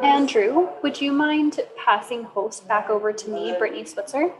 Andrew, would you mind passing host back over to me, Brittany Switzer?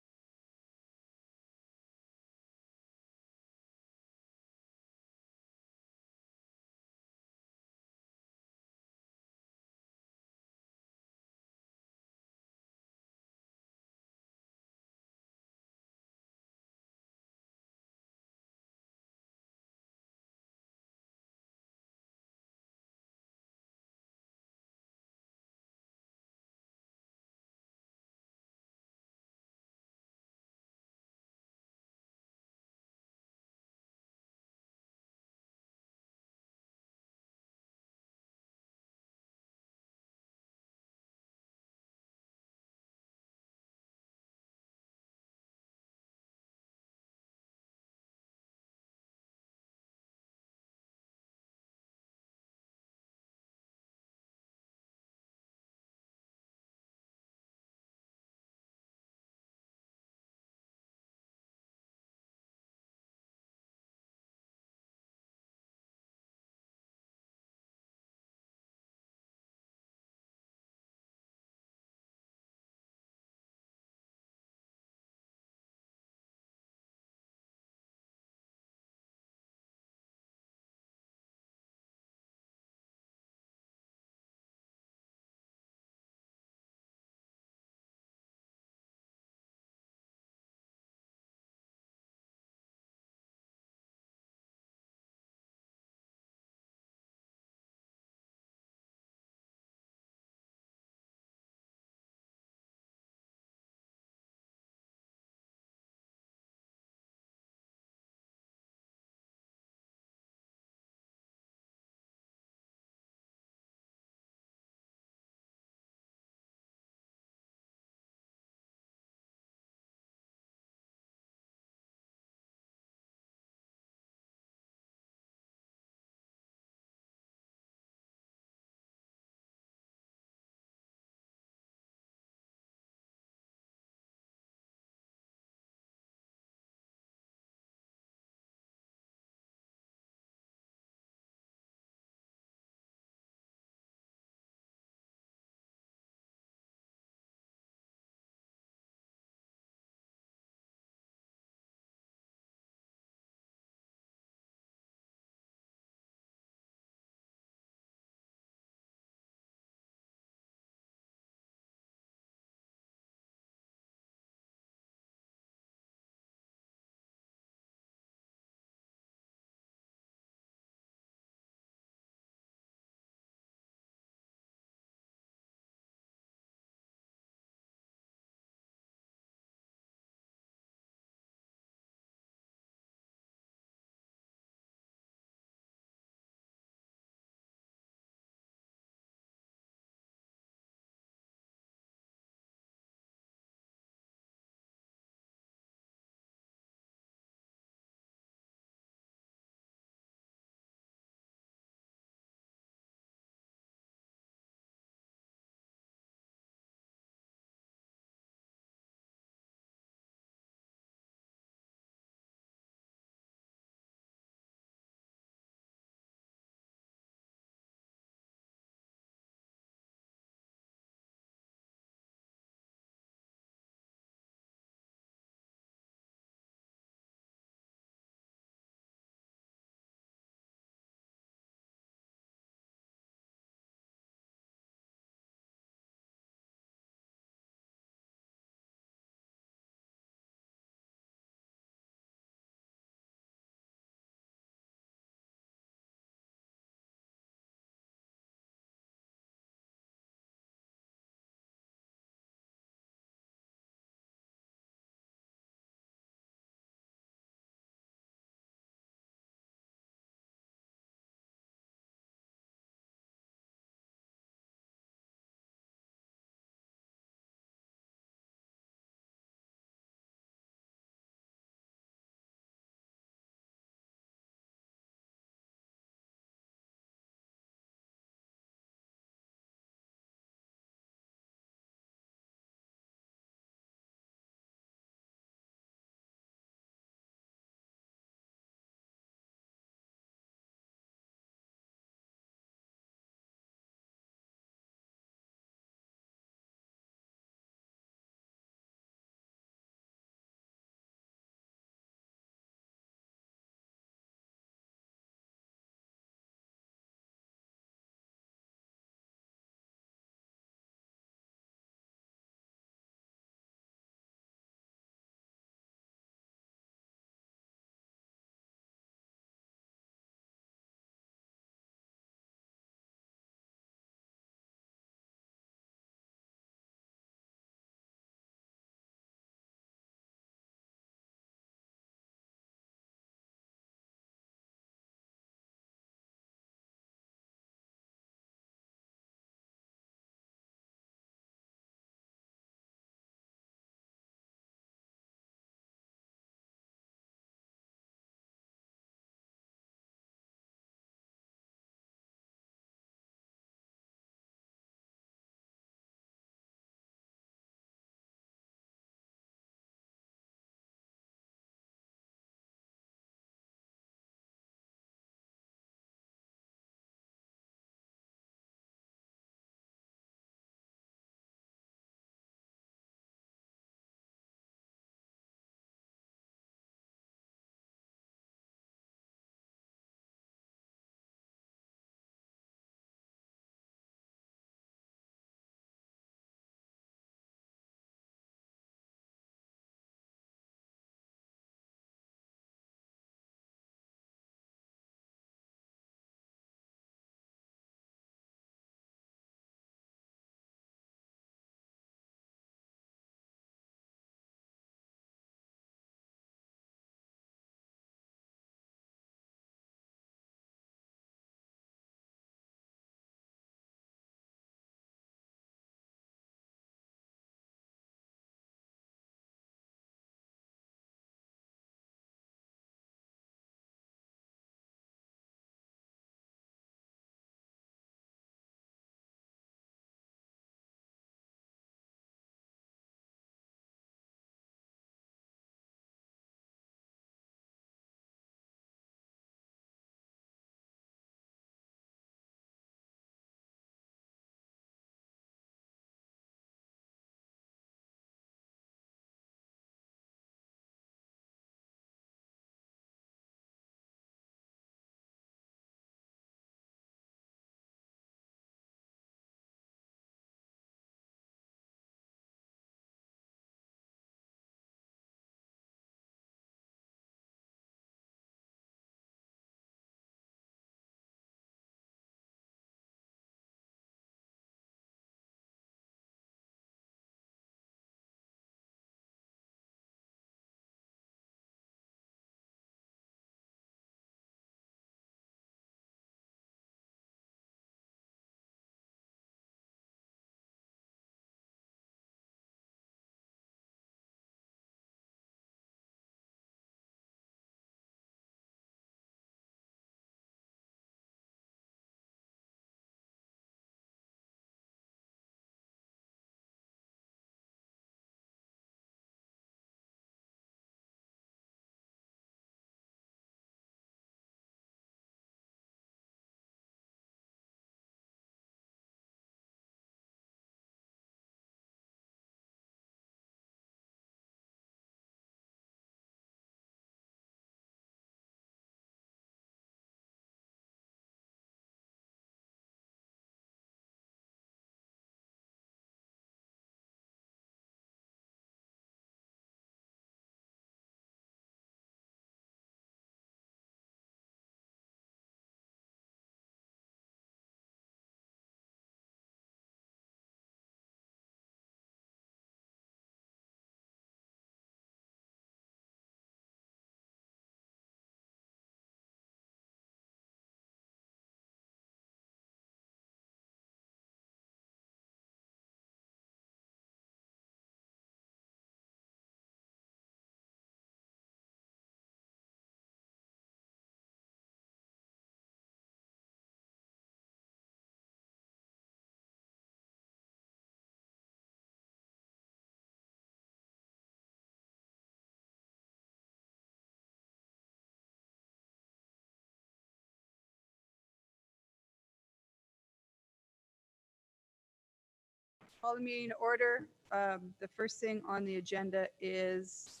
call the meeting to order. The first thing on the agenda is,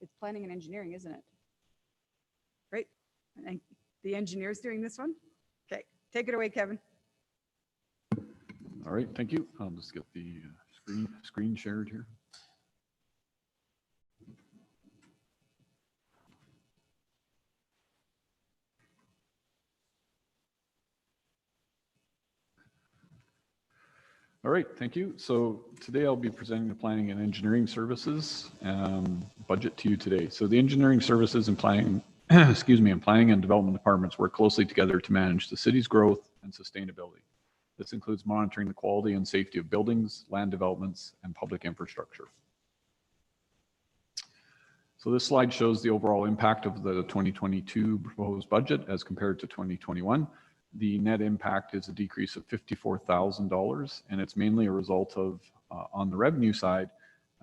it's planning and engineering, isn't it? Right? And the engineer's doing this one? Okay, take it away, Kevin. All right, thank you. I'll just get the screen shared here. All right, thank you. So today I'll be presenting the planning and engineering services budget to you today. So the engineering services and planning, excuse me, and planning and development departments work closely together to manage the city's growth and sustainability. This includes monitoring the quality and safety of buildings, land developments, and public infrastructure. So this slide shows the overall impact of the 2022 proposed budget as compared to 2021. The net impact is a decrease of $54,000, and it's mainly a result of, on the revenue side,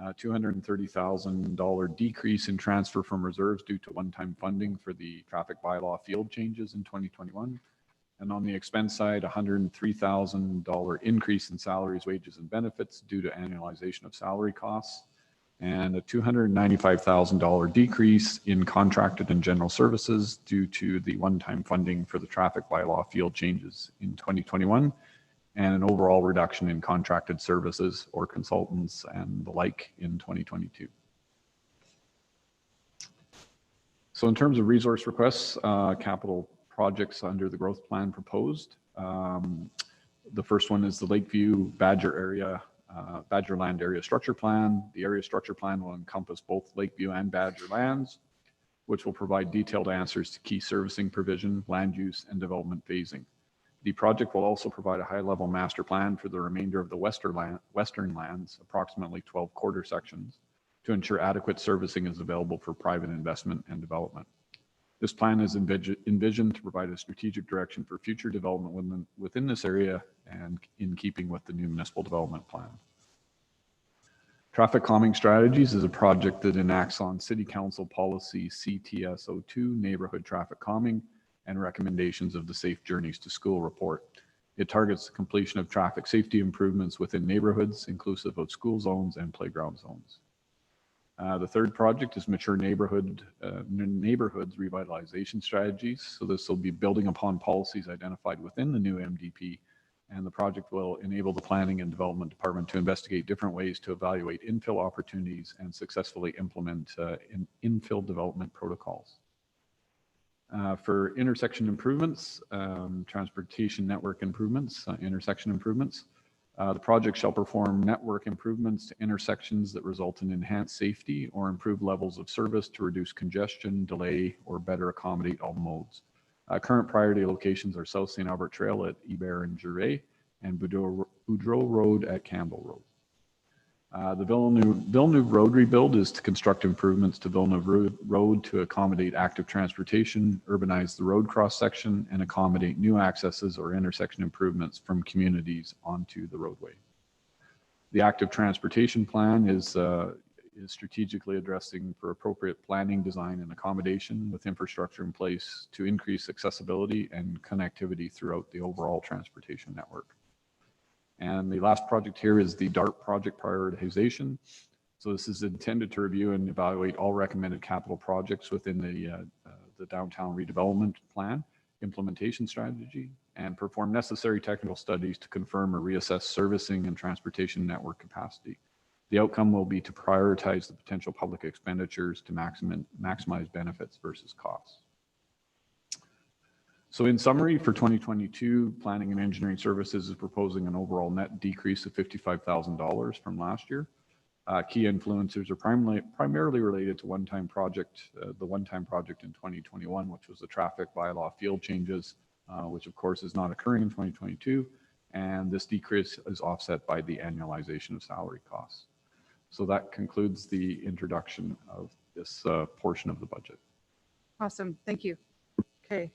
$230,000 decrease in transfer from reserves due to one-time funding for the traffic bylaw field changes in 2021. And on the expense side, $103,000 increase in salaries, wages, and benefits due to annualization of salary costs, and a $295,000 decrease in contracted and general services due to the one-time funding for the traffic bylaw field changes in 2021, and an overall reduction in contracted services or consultants and the like in 2022. So in terms of resource requests, capital projects under the growth plan proposed. The first one is the Lakeview Badgerland Area Structure Plan. The area structure plan will encompass both Lakeview and Badgerlands, which will provide detailed answers to key servicing provision, land use, and development phasing. The project will also provide a high-level master plan for the remainder of the western lands, approximately 12 quarter sections, to ensure adequate servicing is available for private investment and development. This plan is envisioned to provide a strategic direction for future development within this area and in keeping with the new municipal development plan. Traffic calming strategies is a project that enacts on City Council policy CTS02, neighborhood traffic calming, and recommendations of the Safe Journeys to School report. It targets the completion of traffic safety improvements within neighborhoods, inclusive of school zones and playground zones. The third project is mature neighborhoods revitalization strategies. So this will be building upon policies identified within the new MDP, and the project will enable the planning and development department to investigate different ways to evaluate infill opportunities and successfully implement infill development protocols. For intersection improvements, transportation network improvements, intersection improvements, the project shall perform network improvements to intersections that result in enhanced safety or improved levels of service to reduce congestion, delay, or better accommodate all modes. Current priority locations are South St. Albert Trail at Hebert and Juret and Boudreau Road at Campbell Road. The Villeneuve Road rebuild is to construct improvements to Villeneuve Road to accommodate active transportation, urbanize the road cross section, and accommodate new accesses or intersection improvements from communities onto the roadway. The active transportation plan is strategically addressing for appropriate planning, design, and accommodation with infrastructure in place to increase accessibility and connectivity throughout the overall transportation network. And the last project here is the DART project prioritization. So this is intended to review and evaluate all recommended capital projects within the downtown redevelopment plan, implementation strategy, and perform necessary technical studies to confirm or reassess servicing and transportation network capacity. The outcome will be to prioritize the potential public expenditures to maximize benefits versus costs. So in summary, for 2022, Planning and Engineering Services is proposing an overall net decrease of $55,000 from last year. Key influencers are primarily related to the one-time project in 2021, which was the traffic bylaw field changes, which of course is not occurring in 2022. And this decrease is offset by the annualization of salary costs. So that concludes the introduction of this portion of the budget. Awesome, thank you. Okay.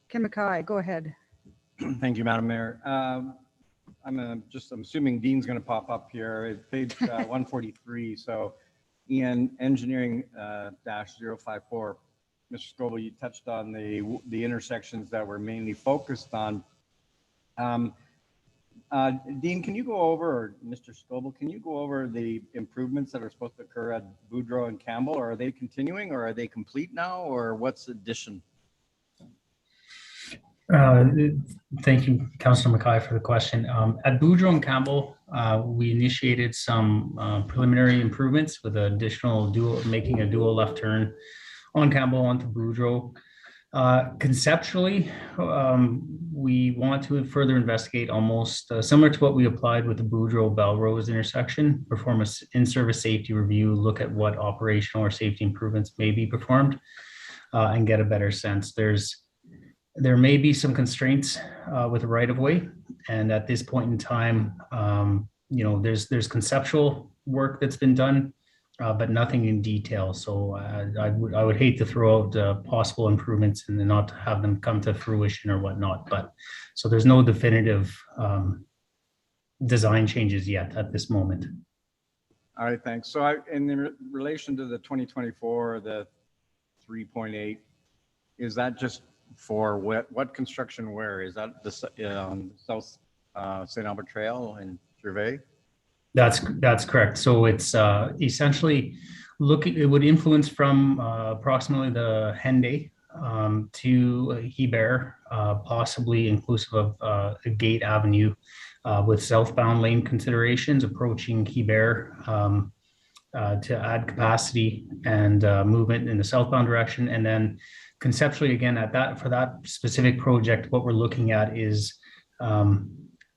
Ken Mackay, go ahead. Thank you, Madam Mayor. I'm assuming Dean's going to pop up here at page 143. So engineering -054. Mr. Scobel, you touched on the intersections that we're mainly focused on. Dean, can you go over, or Mr. Scoble, can you go over the improvements that are supposed to occur at Boudreaux and Campbell? Or are they continuing, or are they complete now, or what's addition? Thank you, Councilor Mackay, for the question. At Boudreaux and Campbell, we initiated some preliminary improvements with additional making a dual left turn on Campbell onto Boudreaux. Conceptually, we want to further investigate almost similar to what we applied with the Boudreaux-Belrose intersection, perform an in-service safety review, look at what operational or safety improvements may be performed, and get a better sense. There may be some constraints with the right-of-way, and at this point in time, there's conceptual work that's been done, but nothing in detail. So I would hate to throw out possible improvements and then not to have them come to fruition or whatnot. But so there's no definitive design changes yet at this moment. All right, thanks. So in relation to the 2024, the 3.8, is that just for what construction where? Is that the South St. Albert Trail in Gervais? That's correct. So it's essentially it would influence from approximately the Henday to Hebert, possibly inclusive of Gate Avenue with southbound lane considerations approaching Hebert to add capacity and movement in the southbound direction. And then conceptually, again, for that specific project, what we're looking at is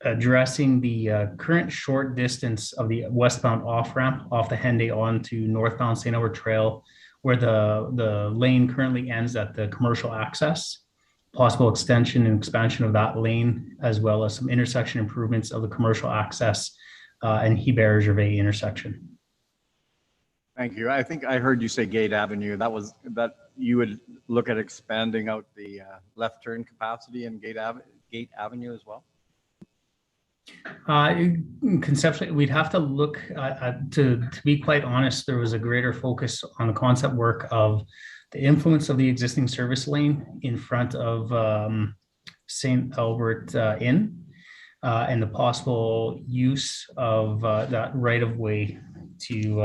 addressing the current short distance of the westbound off-ramp off the Henday onto northbound St. Albert Trail, where the lane currently ends at the commercial access, possible extension and expansion of that lane, as well as some intersection improvements of the commercial access and Hebert Gervais intersection. Thank you. I think I heard you say Gate Avenue. That you would look at expanding out the left turn capacity in Gate Avenue as well? Conceptually, we'd have to look to be quite honest, there was a greater focus on the concept work of the influence of the existing service lane in front of St. Albert Inn and the possible use of that right of way to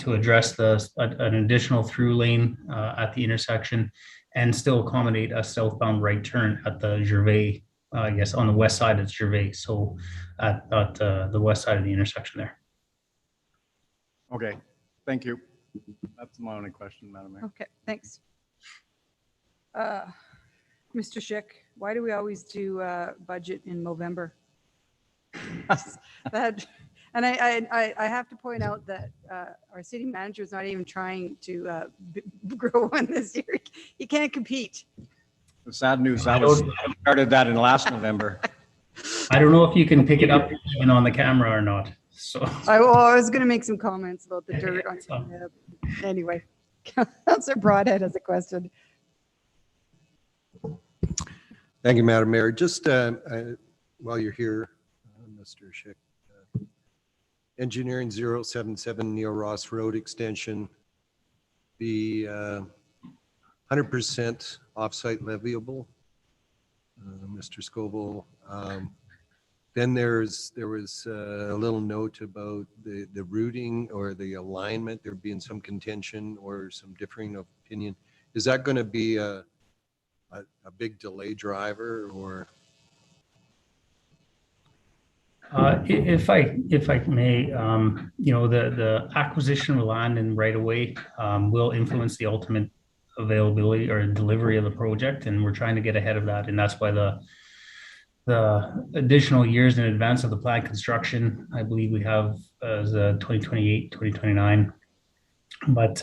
address an additional through lane at the intersection and still accommodate a southbound right turn at the Gervais, I guess on the west side of Gervais. So at the west side of the intersection there. Okay, thank you. That's my only question, Madam Mayor. Okay, thanks. Mr. Schick, why do we always do budget in November? And I have to point out that our city manager is not even trying to grow one this year. He can't compete. The sad news, started that in last November. I don't know if you can pick it up even on the camera or not. So I was going to make some comments about the dirt on some. Anyway, Councillor Broadhead has a question. Thank you, Madam Mayor. Just while you're here, Mr. Schick, Engineering 077 Neil Ross Road Extension, the 100% offsite leviable, Mr. Scoble. Then there was a little note about the routing or the alignment, there being some contention or some differing opinion. Is that going to be a big delay driver or? If I may, the acquisition of land and right away will influence the ultimate availability or delivery of the project, and we're trying to get ahead of that, and that's why the additional years in advance of the planned construction, I believe we have as 2028, 2029. But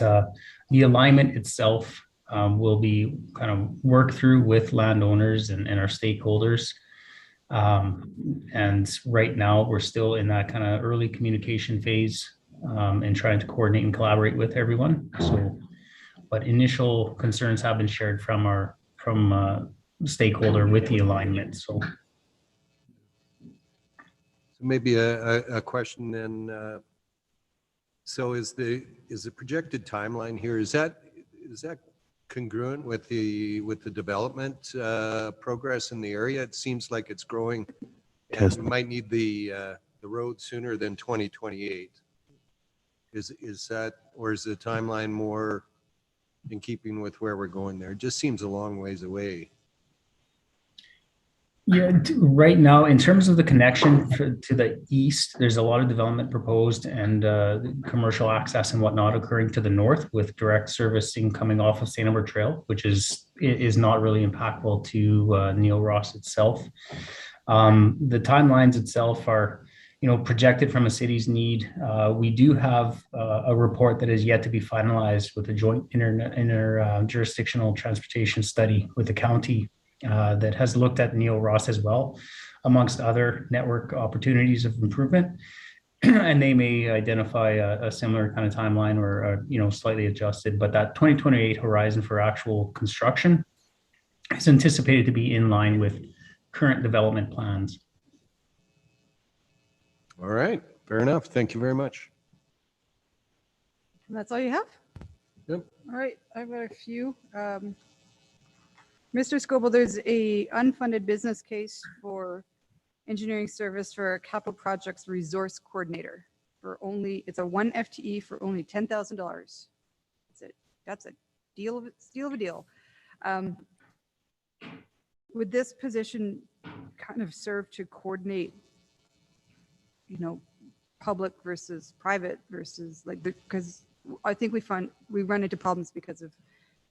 the alignment itself will be kind of worked through with landowners and our stakeholders. And right now we're still in that kind of early communication phase and trying to coordinate and collaborate with everyone. So, but initial concerns have been shared from stakeholder with the alignment. So maybe a question then. So is the projected timeline here, is that congruent with the development progress in the area? It seems like it's growing And we might need the road sooner than 2028. Is that, or is the timeline more in keeping with where we're going there? It just seems a long ways away. Yeah, right now, in terms of the connection to the east, there's a lot of development proposed and commercial access and whatnot occurring to the north with direct servicing coming off of St. Albert Trail, which is not really impactful to Neil Ross itself. The timelines itself are, projected from a city's need. We do have a report that is yet to be finalized with a joint jurisdictional transportation study with the county that has looked at Neil Ross as well, amongst other network opportunities of improvement. And they may identify a similar kind of timeline or, slightly adjusted, but that 2028 horizon for actual construction is anticipated to be in line with current development plans. All right, fair enough. Thank you very much. That's all you have? Yep. All right, I've got a few. Mr. Scoble, there's a unfunded business case for engineering service for a capital projects resource coordinator it's a 1 FTE for only $10,000. That's a steal of a deal. Would this position kind of serve to coordinate, public versus private versus because I think we run into problems because of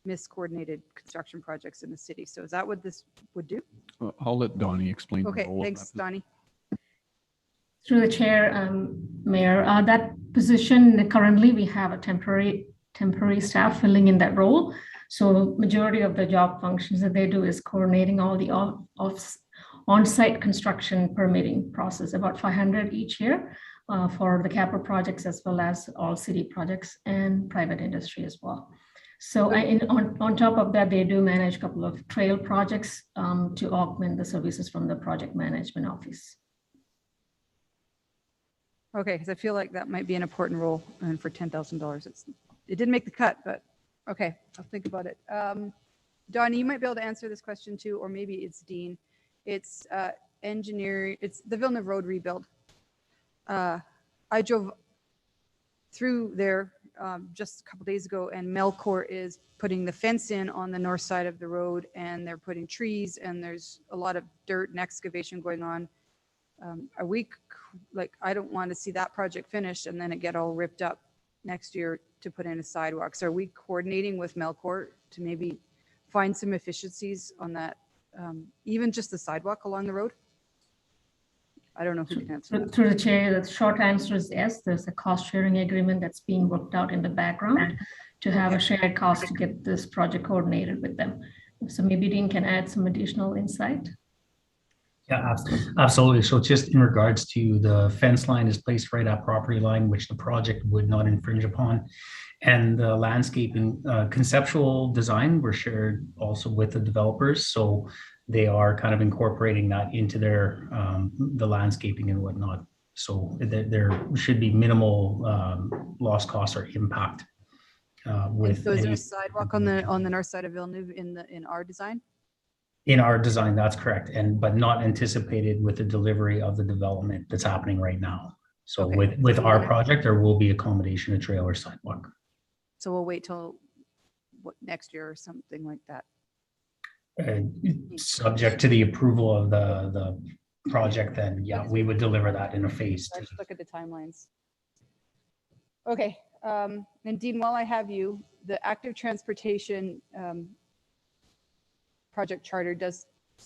miscoordinated construction projects in the city. So is that what this would do? Well, I'll let Donnie explain. Okay, the role of thanks, that. Donnie. Through the chair, Mayor, that position, currently we have a temporary staff filling in that role. So majority of the job functions that they do is coordinating all the on-site construction permitting process, about 500 each year for the capital projects as well as all city projects and private industry as well. So on top of that, they do manage a couple of trail projects to augment the services from the project management office. Okay, because I feel like that might be an important role, and for $10,000, it didn't make the cut, but okay, I'll think about it. Donnie, you might be able to answer this question too, or maybe it's Dean. It's engineering. It's the Villeneuve Road rebuild. I drove through there just a couple days ago, and Melcor is putting the fence in on the north side of the road, and they're putting trees, and there's a lot of dirt and excavation going on. I don't want to see that project finished and then it get all ripped up next year to put in a sidewalk. So are we coordinating with Melcor to maybe find some efficiencies on that, even just the sidewalk along the road? I don't know who can answer that. Through the chair, the short answer is yes. There's a cost sharing agreement that's being worked out in the background to have a shared cost to get this project coordinated with them. So maybe Dean can add some additional insight. Yeah, absolutely. So just in regards to the fence line is placed right at property line, which the project would not infringe upon. And the landscaping conceptual design were shared also with the developers. So they are kind of incorporating that into their the landscaping and whatnot. So there should be minimal loss costs or impact. So is there a sidewalk on the north side of Villeneuve in our design? In our design, that's correct, but not anticipated with the delivery of the development that's happening right now. So okay. with our project, there will be accommodation, a trail or sidewalk. So we'll wait till next year or something like that. Subject to the approval of the project, then yeah, we would deliver that in a phase. Let's look at the timelines. Okay, and Dean, while I have you, the active transportation project charter does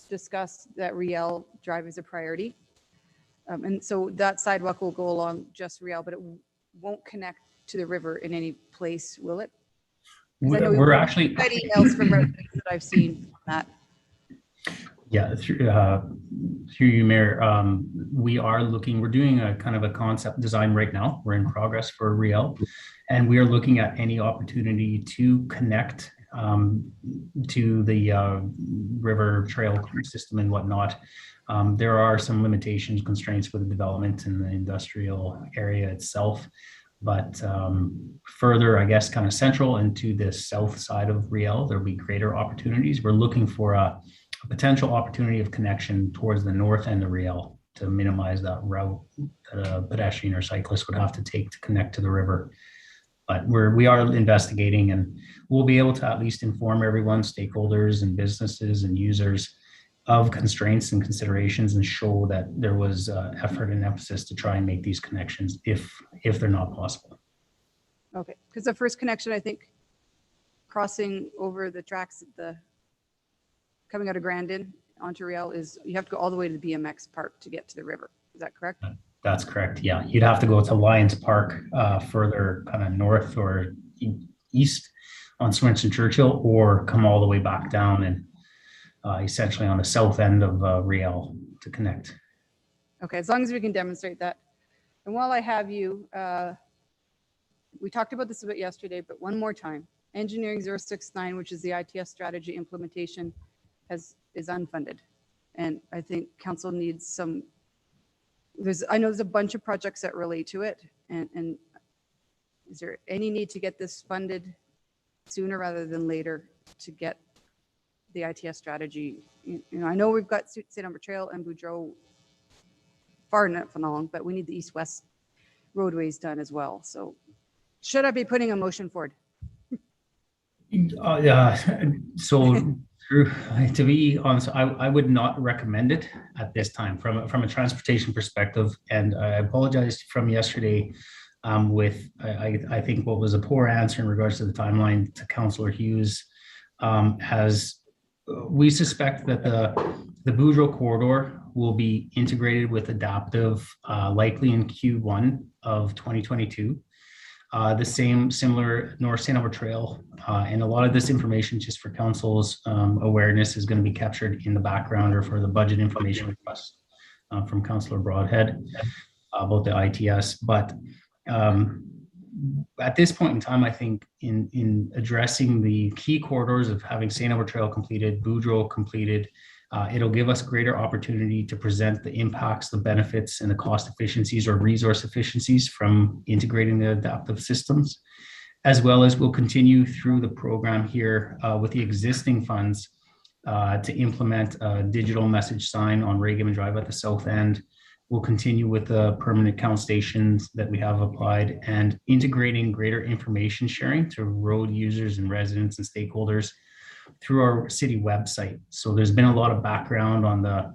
discuss that Riel Drive is a priority. And so that sidewalk will go along just Riel, but it won't connect to the river in any place, will it? We're actually emails from residents that I've seen on that. Yeah, through you, Mayor, we're doing a kind of a concept design right now. We're in progress for Riel, and we are looking at any opportunity to connect to the river trail system and whatnot. There are some limitations, constraints with the development in the industrial area itself, but further, I guess, kind of central into the south side of Riel, there'll be greater opportunities. We're looking for a potential opportunity of connection towards the north end of Riel to minimize that route that a pedestrian or cyclist would have to take to connect to the river. But we are investigating, and we'll be able to at least inform everyone, stakeholders and businesses and users, of constraints and considerations, and show that there was effort and emphasis to try and make these connections if they're not possible. Okay, because the first connection, I think, crossing over the tracks, coming out of Grandin onto Riel, is you have to go all the way to the BMX park to get to the river. Is that correct? That's correct. Yeah, you'd have to go to Lions Park, further kind of north or east on Swinston Churchill, or come all the way back down and essentially on the south end of Riel to connect. Okay, as long as we can demonstrate that. And while I have you, we talked about this a bit yesterday, but one more time. Engineering 069, which is the ITS strategy implementation, is unfunded. And I think council needs some, I know there's a bunch of projects that relate to it. And is there any need to get this funded sooner rather than later to get the ITS strategy? You know, I know we've got St. Albert Trail and Boudreaux far enough along, but we need the east-west roadways done as well. So should I be putting a motion forward? So to be honest, I would not recommend it at this time from a transportation perspective. And I apologize from yesterday with, I think what was a poor answer in regards to the timeline to Councillor Hughes. As we suspect that the Boudreaux corridor will be integrated with adaptive likely in Q1 of 2022. The similar North St. Albert Trail, and a lot of this information, just for council's awareness, is going to be captured in the background or for the budget information request from Councillor Broadhead about the ITS. But at this point in time, I think in addressing the key corridors of having St. Albert Trail completed, Boudreaux completed, it'll give us greater opportunity to present the impacts, the benefits, and the cost efficiencies or resource efficiencies from integrating the adaptive systems, as well as we'll continue through the program here with the existing funds to implement a digital message sign on Ray Gibbon Drive at the south end. We'll continue with the permanent count stations that we have applied and integrating greater information sharing to road users and residents and stakeholders through our city website. So there's been a lot of background on the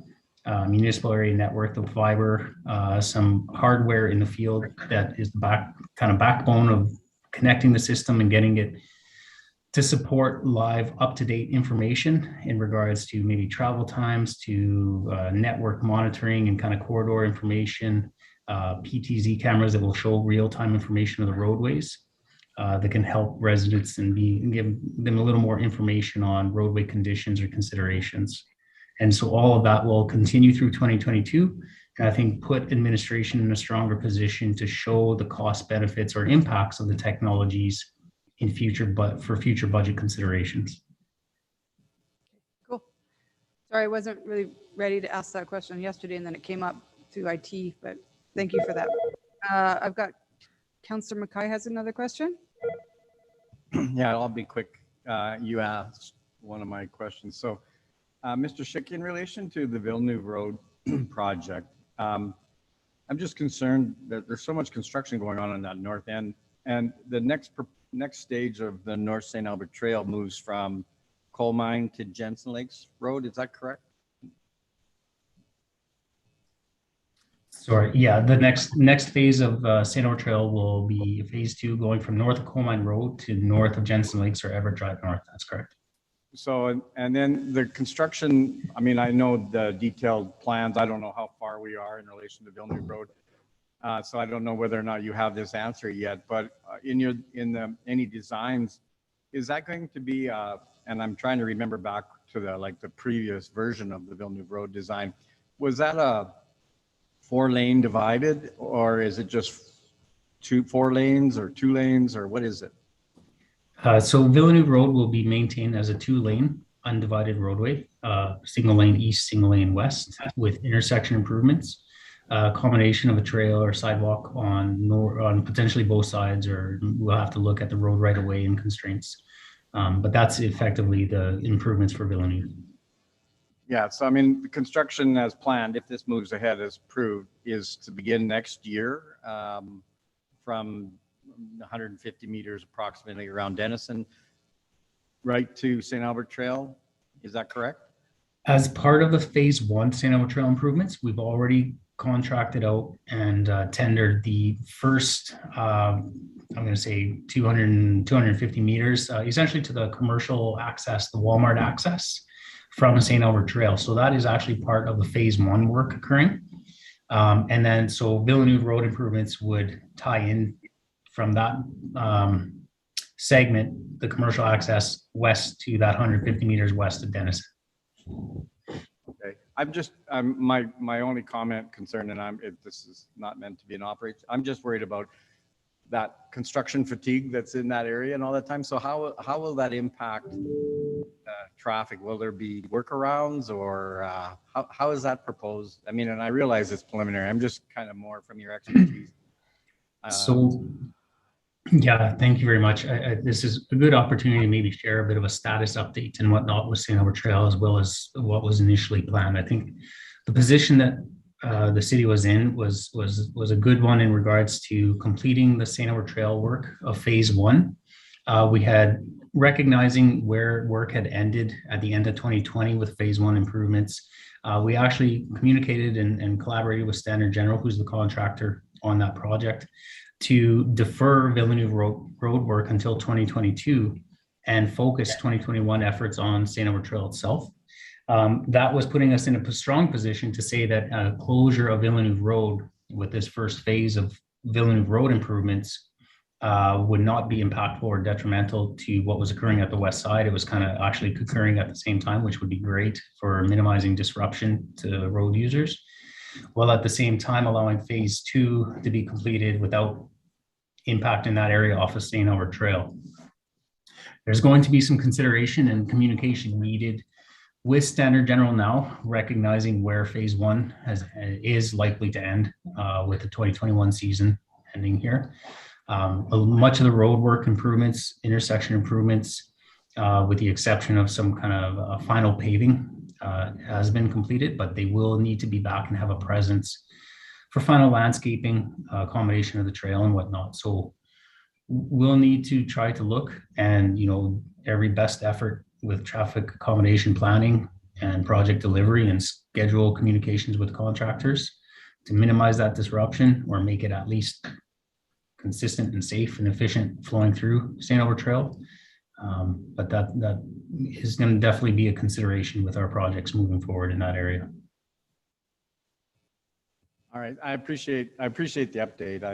municipal area network, the fiber, some hardware in the field that is the backbone of connecting the system and getting it to support live up-to-date information in regards to maybe travel times, to network monitoring and kind of corridor information, PTZ cameras that will show real-time information of the roadways that can help residents and give them a little more information on roadway conditions or considerations. And so all of that will continue through 2022. And I think put administration in a stronger position to show the cost benefits or impacts of the technologies in future, but for future budget considerations. Cool. Sorry, I wasn't really ready to ask that question yesterday, and then it came up through IT, but thank you for that. I've got Councillor Mackay has another question. Yeah, I'll be quick. You asked one of my questions. So, Mr. Schick, in relation to the Villeneuve Road project, I'm just concerned that there's so much construction going on that north end, and the next stage of the North St. Albert Trail moves from Coal Mine to Jensen Lakes Road. Is that correct? Sorry, yeah, the next phase of St. Albert Trail will be phase 2, going from north of Coal Mine Road to north of Jensen Lakes or Everett Drive North. That's correct. So, and then the construction, I mean, I know the detailed plans. I don't know how far we are in relation to Villeneuve Road. So I don't know whether or not you have this answer yet, but any designs, is that going to be, and I'm trying to remember back to the previous version of the Villeneuve Road design, was that a 4-lane divided, or is it just 4 lanes or 2 lanes, or what is it? So Villeneuve Road will be maintained as a 2-lane undivided roadway, single lane east, single lane west, with intersection improvements. Combination of a trail or sidewalk on potentially both sides, or we'll have to look at the road right of way and constraints. But that's effectively the improvements for Villeneuve. Yeah, so I mean, the construction as planned, if this moves ahead as approved, is to begin next year from 150 meters approximately around Denison, right to St. Albert Trail. Is that correct? As part of the phase one St. Albert Trail improvements, we've already contracted out and tendered the first, I'm going to say 250 meters, essentially to the commercial access, the Walmart access from St. Albert Trail. So that is actually part of the phase one work occurring. And then so Villeneuve road improvements would tie in from that segment, the commercial access west to that 150 meters west of Denison. Okay, my only comment, concern, and this is not meant to be an operation. I'm just worried about that construction fatigue that's in that area and all that time. So how will that impact traffic? Will there be workarounds, or how is that proposed? I mean, and I realize it's preliminary. I'm just kind of more from your expertise. So, yeah, thank you very much. This is a good opportunity to maybe share a bit of a status update and whatnot with St. Albert Trail, as well as what was initially planned. I think the position that the city was in was a good one in regards to completing the St. Albert Trail work of phase one. We had recognizing where work had ended at the end of 2020 with phase one improvements. We actually communicated and collaborated with Standard General, who's the contractor on that project, to defer Villeneuve road work until 2022 and focus 2021 efforts on St. Albert Trail itself. That was putting us in a strong position to say that closure of Villeneuve Road with this first phase of Villeneuve Road improvements would not be impactful or detrimental to what was occurring at the west side. It was kind of actually occurring at the same time, which would be great for minimizing disruption to road users, while at the same time allowing phase two to be completed without impacting that area off of St. Albert Trail. There's going to be some consideration and communication needed with Standard General now, recognizing where phase one is likely to end with the 2021 season ending here. Much of the road work improvements, intersection improvements, with the exception of some kind of final paving, has been completed, but they will need to be back and have a presence for final landscaping, accommodation of the trail and whatnot. So we'll need to try to look and, every best effort with traffic accommodation planning and project delivery and schedule communications with contractors to minimize that disruption or make it at least consistent and safe and efficient flowing through St. Albert Trail. But that is going to definitely be a consideration with our projects moving forward in that area. All right, I appreciate the update.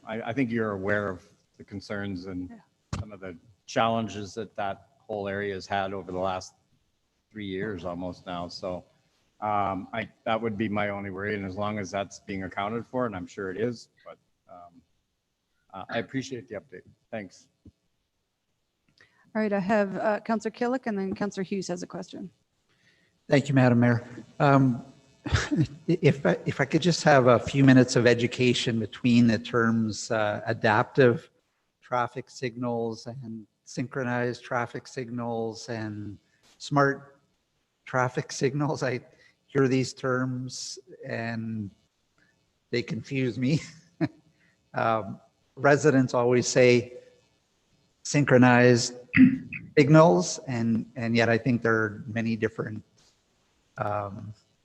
I think you're aware of the concerns and some of the challenges that whole area has had over the last 3 years almost now. So that would be my only worry, and as long as that's being accounted for, and I'm sure it is, but I appreciate the update. Thanks. All right, I have Councillor Killick, and then Councillor Hughes has a question. Thank you, Madam Mayor. If I could just have a few minutes of education between the terms adaptive traffic signals and synchronized traffic signals and smart traffic signals. I hear these terms and they confuse me. Residents always say synchronized signals, and yet I think there are many different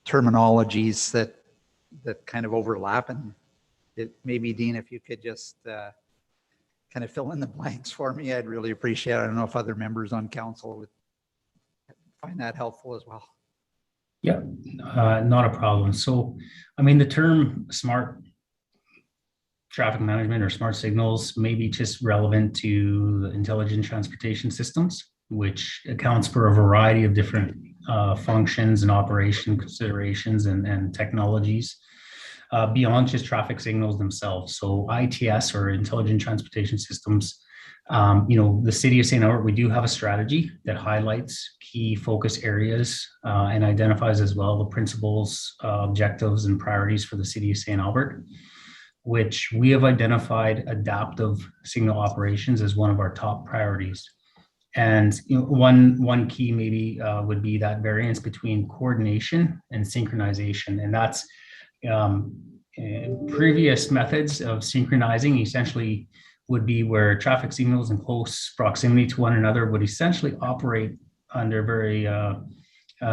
terminologies that kind of overlap. And maybe, Dean, if you could just kind of fill in the blanks for me, I'd really appreciate it. I don't know if other members on council would find that helpful as well. Yeah, not a problem. So, I mean, the term smart traffic management or smart signals may be just relevant to the intelligent transportation systems, which accounts for a variety of different functions and operation considerations and technologies beyond just traffic signals themselves. So ITS, or intelligent transportation systems, the city of St. Albert, we do have a strategy that highlights key focus areas and identifies as well the principles, objectives, and priorities for the city of St. Albert, which we have identified adaptive signal operations as one of our top priorities. And one key maybe would be that variance between coordination and synchronization. And that's previous methods of synchronizing essentially would be where traffic signals in close proximity to one another would essentially operate under very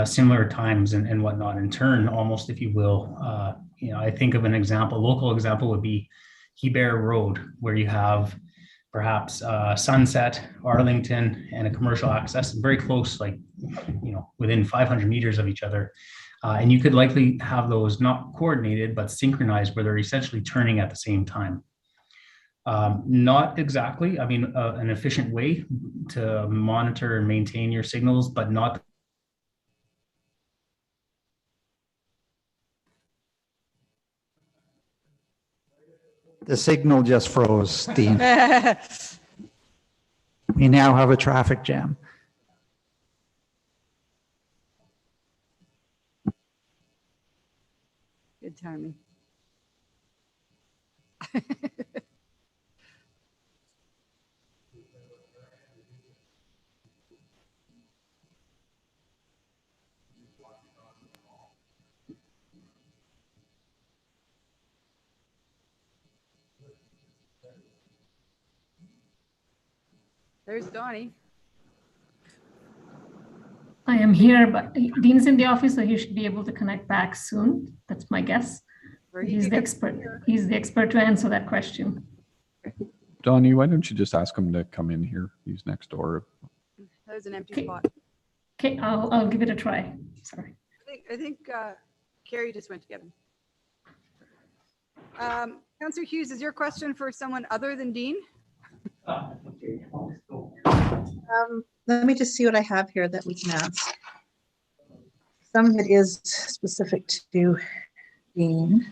similar times and whatnot, in turn, almost, if you will. I think of an example, local example would be Hebert Road, where you have perhaps Sunset, Arlington, and a commercial access, very close, like, within 500 meters of each other. And you could likely have those not coordinated, but synchronized, where they're essentially turning at the same time. Not exactly, an efficient way to monitor and maintain your signals, but not. The signal just froze, Dean. We now have a traffic jam. Good timing. There's Donnie. I am here, but Dean's in the office, so he should be able to connect back soon. That's my guess. He's the expert. He's the expert to answer that question. Donnie, why don't you just ask him to come in here? He's next door. There's an empty spot. Okay, I'll give it a try. Sorry. I think Carrie just went to get him. Councillor Hughes, is your question for someone other than Dean? Let me just see what I have here that we can ask. Some of it is specific to Dean.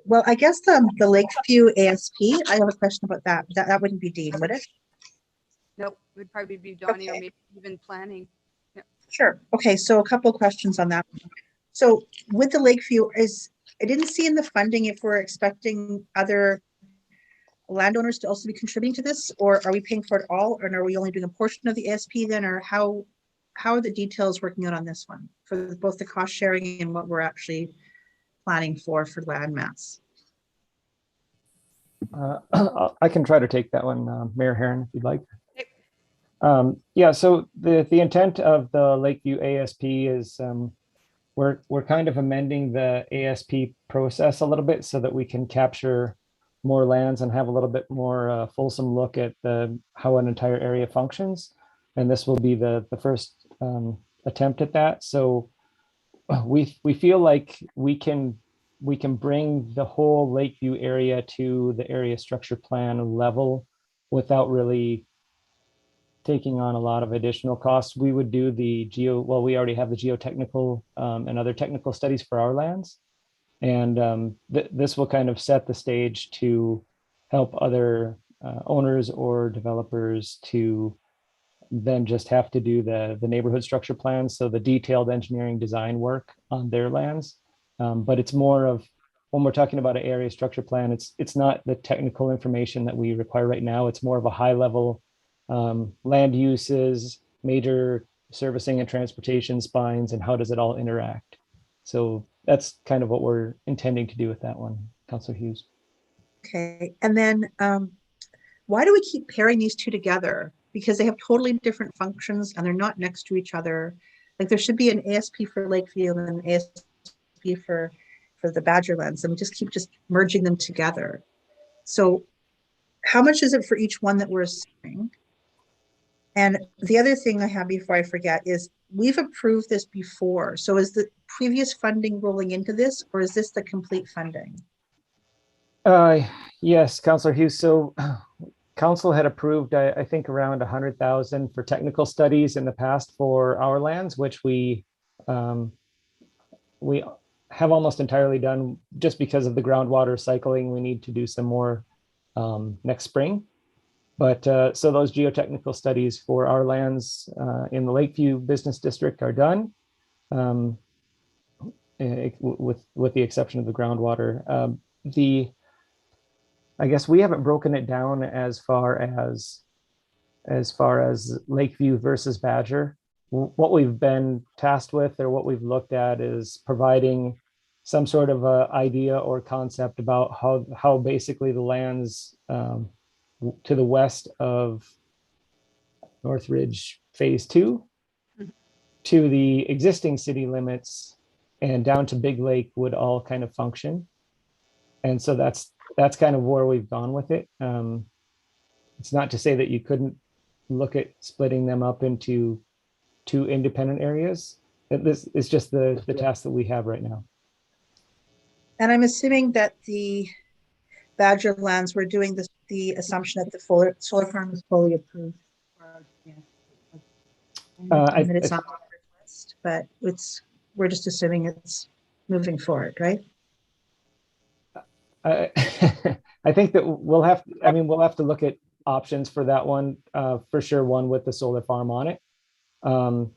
Well, I guess the Lakeview ASP, I have a question about that. That wouldn't be Dean, would it? Nope, it would probably be Donnie, Okay. or maybe even planning. Yeah. Sure. Okay, so a couple of questions on that. So with the Lakeview, I didn't see in the funding if we're expecting other landowners to also be contributing to this, or are we paying for it all, or are we only doing a portion of the ASP then, or how are the details working out on this one for both the cost sharing and what we're actually planning for land mass? I can try to take that one, Mayor Herron, if you'd like. Yeah, so the intent of the Lakeview ASP is we're kind of amending the ASP process a little bit so that we can capture more lands and have a little bit more fulsome look at how an entire area functions. And this will be the first attempt at that. So we feel like we can bring the whole Lakeview area to the area structure plan level without really taking on a lot of additional costs. We would do we already have the geotechnical and other technical studies for our lands. And this will kind of set the stage to help other owners or developers to then just have to do the neighborhood structure plans. So the detailed engineering design work on their lands. But it's more of, when we're talking about an area structure plan, it's not the technical information that we require right now. It's more of a high level land uses, major servicing and transportation spines, and how does it all interact. So that's kind of what we're intending to do with that one, Councilor Hughes. Okay, and then why do we keep pairing these two together? Because they have totally different functions and they're not next to each other. Like there should be an ASP for Lakeview and an ASP for the Badgerlands, and we just keep merging them together. So how much is it for each one that we're assuming? And the other thing I have before I forget is we've approved this before. So is the previous funding rolling into this, or is this the complete funding? Yes, Councilor Hughes. So Council had approved, I think, around 100,000 for technical studies in the past for our lands, which we have almost entirely done just because of the groundwater cycling. We need to do some more next spring. But so those geotechnical studies for our lands in the Lakeview Business District are done, with the exception of the groundwater. I guess we haven't broken it down as far as as far as Lakeview versus Badger. What we've been tasked with or what we've looked at is providing some sort of a idea or concept about how basically the lands to the west of Northridge Phase 2 to the existing city limits and down to Big Lake would all kind of function. And so that's kind of where we've gone with it. It's not to say that you couldn't look at splitting them up into 2 independent areas. This is just the task that we have right now. And I'm assuming that the Badger lands, we're doing the assumption that the solar farm is fully approved. And that it's on the list, but we're just assuming it's moving forward, right? I think that we'll have to look at options for that one, for sure, one with the solar farm on it. And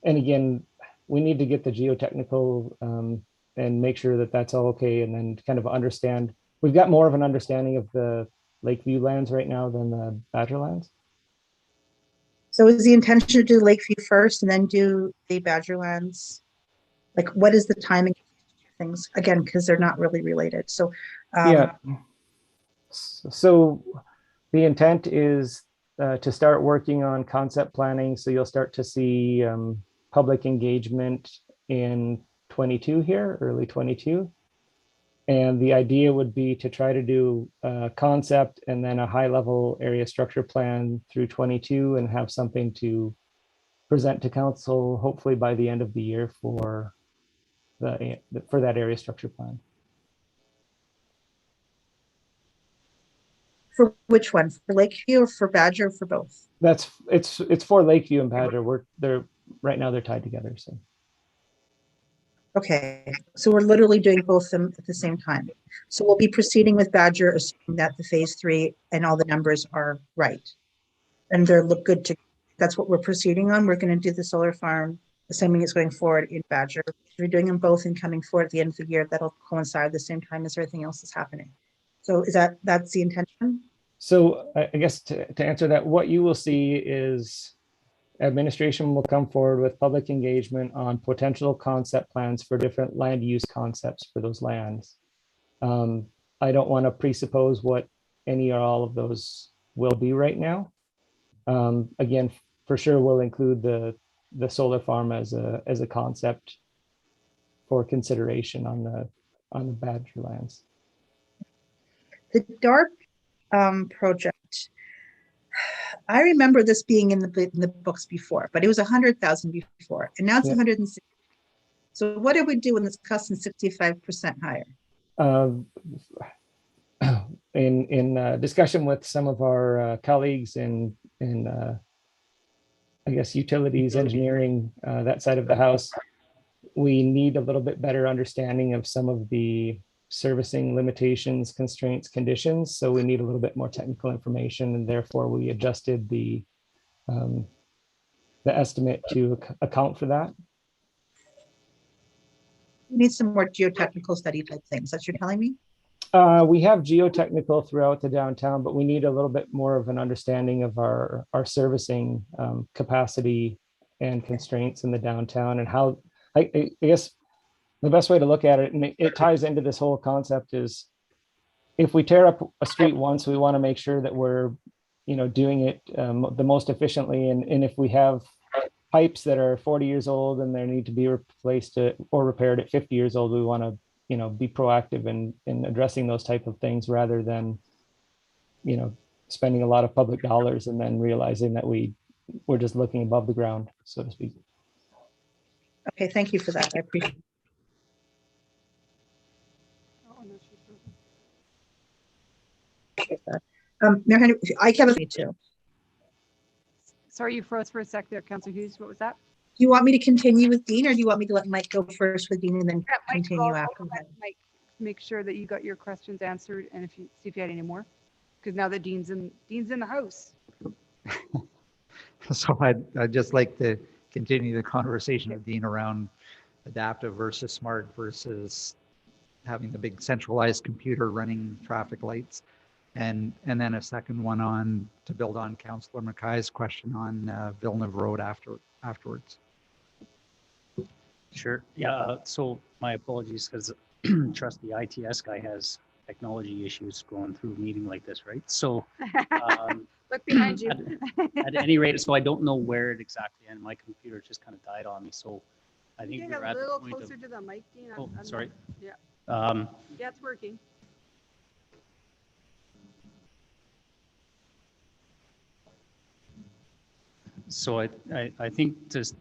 again, we need to get the geotechnical and make sure that that's all okay, and then kind of understand. We've got more of an understanding of the Lakeview lands right now than the Badger lands. So is the intention to do Lakeview first and then do the Badger lands? Like, what is the timing of things? Again, because they're not really related. So yeah. So the intent is to start working on concept planning. So you'll start to see public engagement in 22 here, early 22. And the idea would be to try to do a concept and then a high level area structure plan through 22 and have something to present to council, hopefully by the end of the year for that area structure plan. for which one? For Lakeview or for Badger or for both? It's for Lakeview and Badger. Right now they're tied together. So. Okay, so we're literally doing both of them at the same time. So we'll be proceeding with Badger, assuming that the phase 3 and all the numbers are right. And they look good to, that's what we're proceeding on. We're going to do the solar farm, assuming it's going forward in Badger. We're doing them both and coming forward at the end of the year. That'll coincide at the same time as everything else is happening. So that's the intention? So I guess to answer that, what you will see is administration will come forward with public engagement on potential concept plans for different land use concepts for those lands. I don't want to presuppose what any or all of those will be right now. Again, for sure, we'll include the solar farm as a concept for consideration on the Badger lands. The DARP project, I remember this being in the books before, but it was 100,000 before, and now it's 160. So what do we do when it's costing 65% higher? In discussion with some of our colleagues in I guess utilities, engineering, that side of the house, we need a little bit better understanding of some of the servicing limitations, constraints, conditions. So we need a little bit more technical information, and therefore we adjusted the estimate to account for that. We need some more geotechnical study type things. That's what you're telling me? We have geotechnical throughout the downtown, but we need a little bit more of an understanding of our servicing capacity and constraints in the downtown, and how I guess the best way to look at it, and it ties into this whole concept, is if we tear up a street once, we want to make sure that we're, doing it the most efficiently. And if we have pipes that are 40 years old and they need to be replaced or repaired at 50 years old, we want to, be proactive in addressing those type of things rather than, spending a lot of public dollars and then realizing that we're just looking above the ground, so to speak. Okay, thank you for that. I appreciate it. Mayor Henry, I have a too. Sorry, you froze for a sec there, Councillor Hughes. What was that? Do you want me to continue with Dean, or do you want me to let Mike go first with Dean and then continue after that? Mike, make sure that you got your questions answered, and see if you had any more, because now that Dean's in the house. So I'd just like to continue the conversation with Dean around adaptive versus smart versus having the big centralized computer running traffic lights. And then a second one on, to build on Councillor Mackay's question on Villeneuve Road afterwards. Sure. Yeah. So my apologies because trust the ITS guy has technology issues going through a meeting like this, right? So Look behind you. at any rate, so I don't know where it exactly ended. My computer just kind of died on me. So I think Get we're a at the little point closer of, to the mic, Dean. oh, I'm sorry. Yeah. Um, Yeah, it's working. So I think just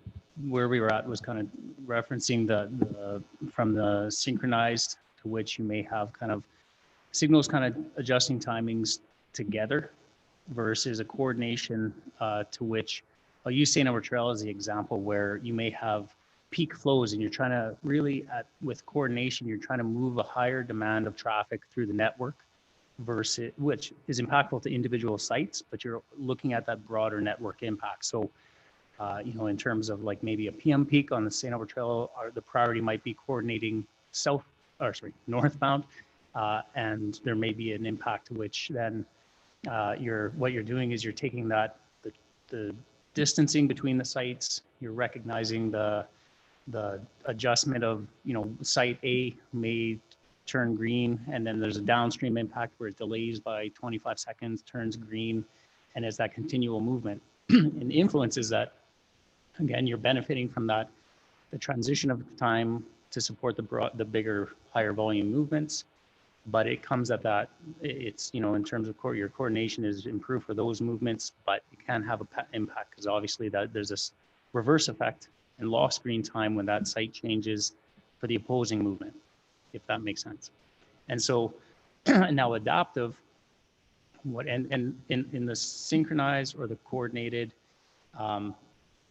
where we were at was kind of referencing the from the synchronized to which you may have kind of signals kind of adjusting timings together versus a coordination to which I'll use St. Albert Trail as the example where you may have peak flows and you're trying to really with coordination, you're trying to move a higher demand of traffic through the network versus which is impactful to individual sites, but you're looking at that broader network impact. So, you know, in terms of like maybe a PM peak on the St. Albert Trail, the priority might be coordinating northbound, and there may be an impact to which then what you're doing is you're taking the distancing between the sites, you're recognizing the adjustment of, you know, site A may turn green, and then there's a downstream impact where it delays by 25 seconds, turns green, and as that continual movement and influences that, again, you're benefiting from that, the transition of time to support the bigger, higher volume movements. But it comes at that, it's, you know, in terms of your coordination is improved for those movements, but it can have an impact because obviously there's this reverse effect and lost green time when that site changes for the opposing movement, if that makes sense. And so now adaptive, and in the synchronized or the coordinated,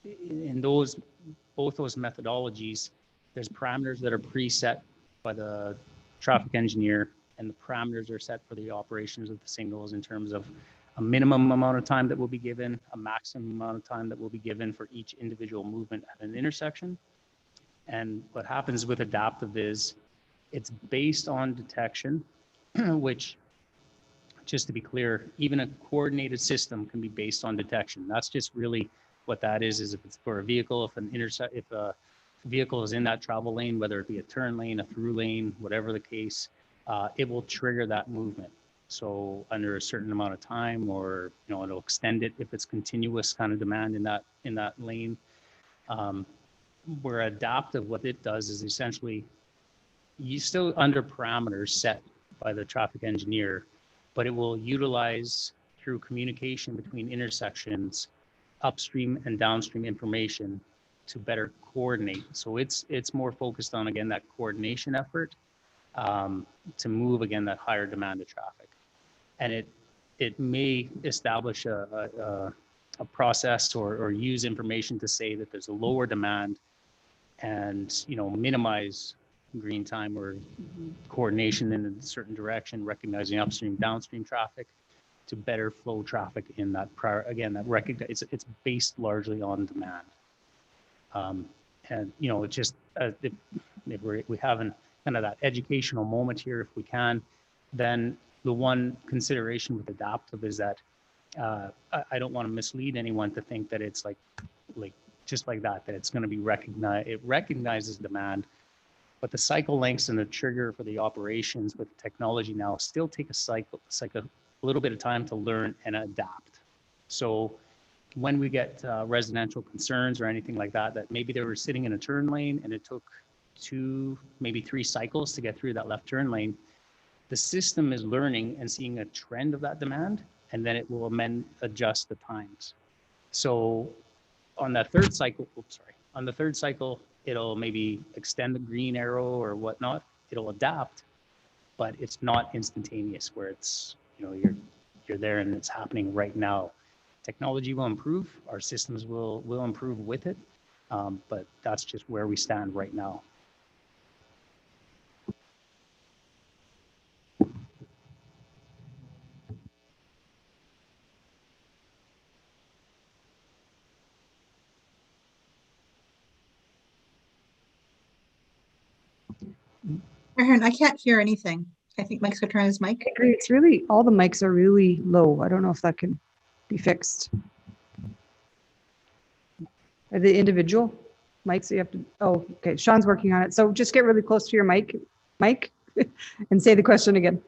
in both those methodologies, there's parameters that are preset by the traffic engineer, and the parameters are set for the operations of the signals in terms of a minimum amount of time that will be given, a maximum amount of time that will be given for each individual movement at an intersection. And what happens with adaptive is it's based on detection, which, just to be clear, even a coordinated system can be based on detection. That's just really what that is if it's for a vehicle, if a vehicle is in that travel lane, whether it be a turn lane, a through lane, whatever the case, it will trigger that movement. So under a certain amount of time, or, you know, it'll extend it if it's continuous kind of demand in that lane. Where adaptive, what it does is essentially you still under parameters set by the traffic engineer, but it will utilize through communication between intersections, upstream and downstream information to better coordinate. So it's more focused on, again, that coordination effort to move, again, that higher demand of traffic. And it may establish a process or use information to say that there's a lower demand and, you know, minimize green time or coordination in a certain direction, recognizing upstream, downstream traffic to better flow traffic in that prior, again, that it's based largely on demand. And, you know, it's just, if we have kind of that educational moment here, if we can, then the one consideration with adaptive is that I don't want to mislead anyone to think that it's like just like that it's going to be recognized. It recognizes demand, but the cycle lengths and the trigger for the operations with technology now still take a little bit of time to learn and adapt. So when we get residential concerns or anything like that, that maybe they were sitting in a turn lane and it took 2, maybe 3 cycles to get through that left turn lane, the system is learning and seeing a trend of that demand, and then it will adjust the times. So on that third cycle, on the third cycle, it'll maybe extend the green arrow or whatnot. It'll adapt, but it's not instantaneous where it's, you know, you're there and it's happening right now. Technology will improve, our systems will improve with it, but that's just where we stand right now. Aaron, I can't hear anything. I think Mike's gonna turn on his mic. I agree. It's really, all the mics are really low. I don't know if that can be fixed. Are they individual mics? You have to, oh, okay. Sean's working on it. So just get really close to your mic, Mike, and say the question again.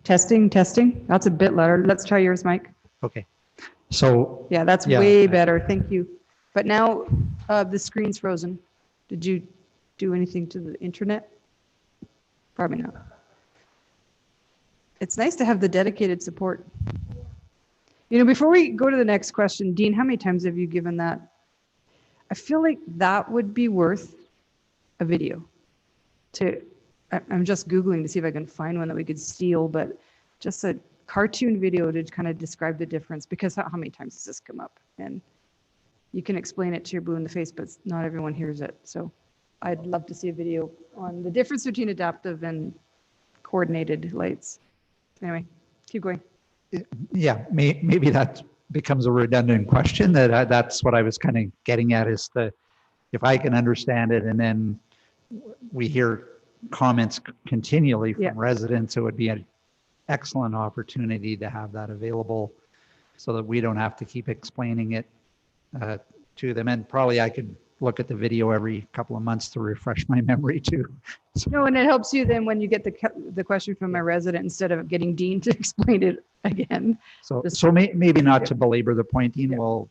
Testing, testing. That's a bit louder. Let's try yours, Mike. Okay. So, Yeah, that's Yeah, way I- better. Thank you. But now the screen's frozen. Did you do anything to the internet? Probably not. It's nice to have the dedicated support. You know, before we go to the next question, Dean, how many times have you given that? I feel like that would be worth a video to, I'm just Googling to see if I can find one that we could steal, but just a cartoon video to kind of describe the difference, because how many times does this come up? And you can explain it to your blue in the face, but not everyone hears it. So I'd love to see a video on the difference between adaptive and coordinated lights. Anyway, keep going. yeah, maybe that becomes a redundant question. That's what I was kind of getting at, is if I can understand it, and then we hear comments continually from Yeah. residents, it would be an excellent opportunity to have that available so that we don't have to keep explaining it to them. And probably I could look at the video every couple of months to refresh my memory too. So, No, and it helps you then when you get the question from a resident, instead of getting Dean to explain it again. so maybe not Yeah. to belabor the point, Dean, Yeah. we'll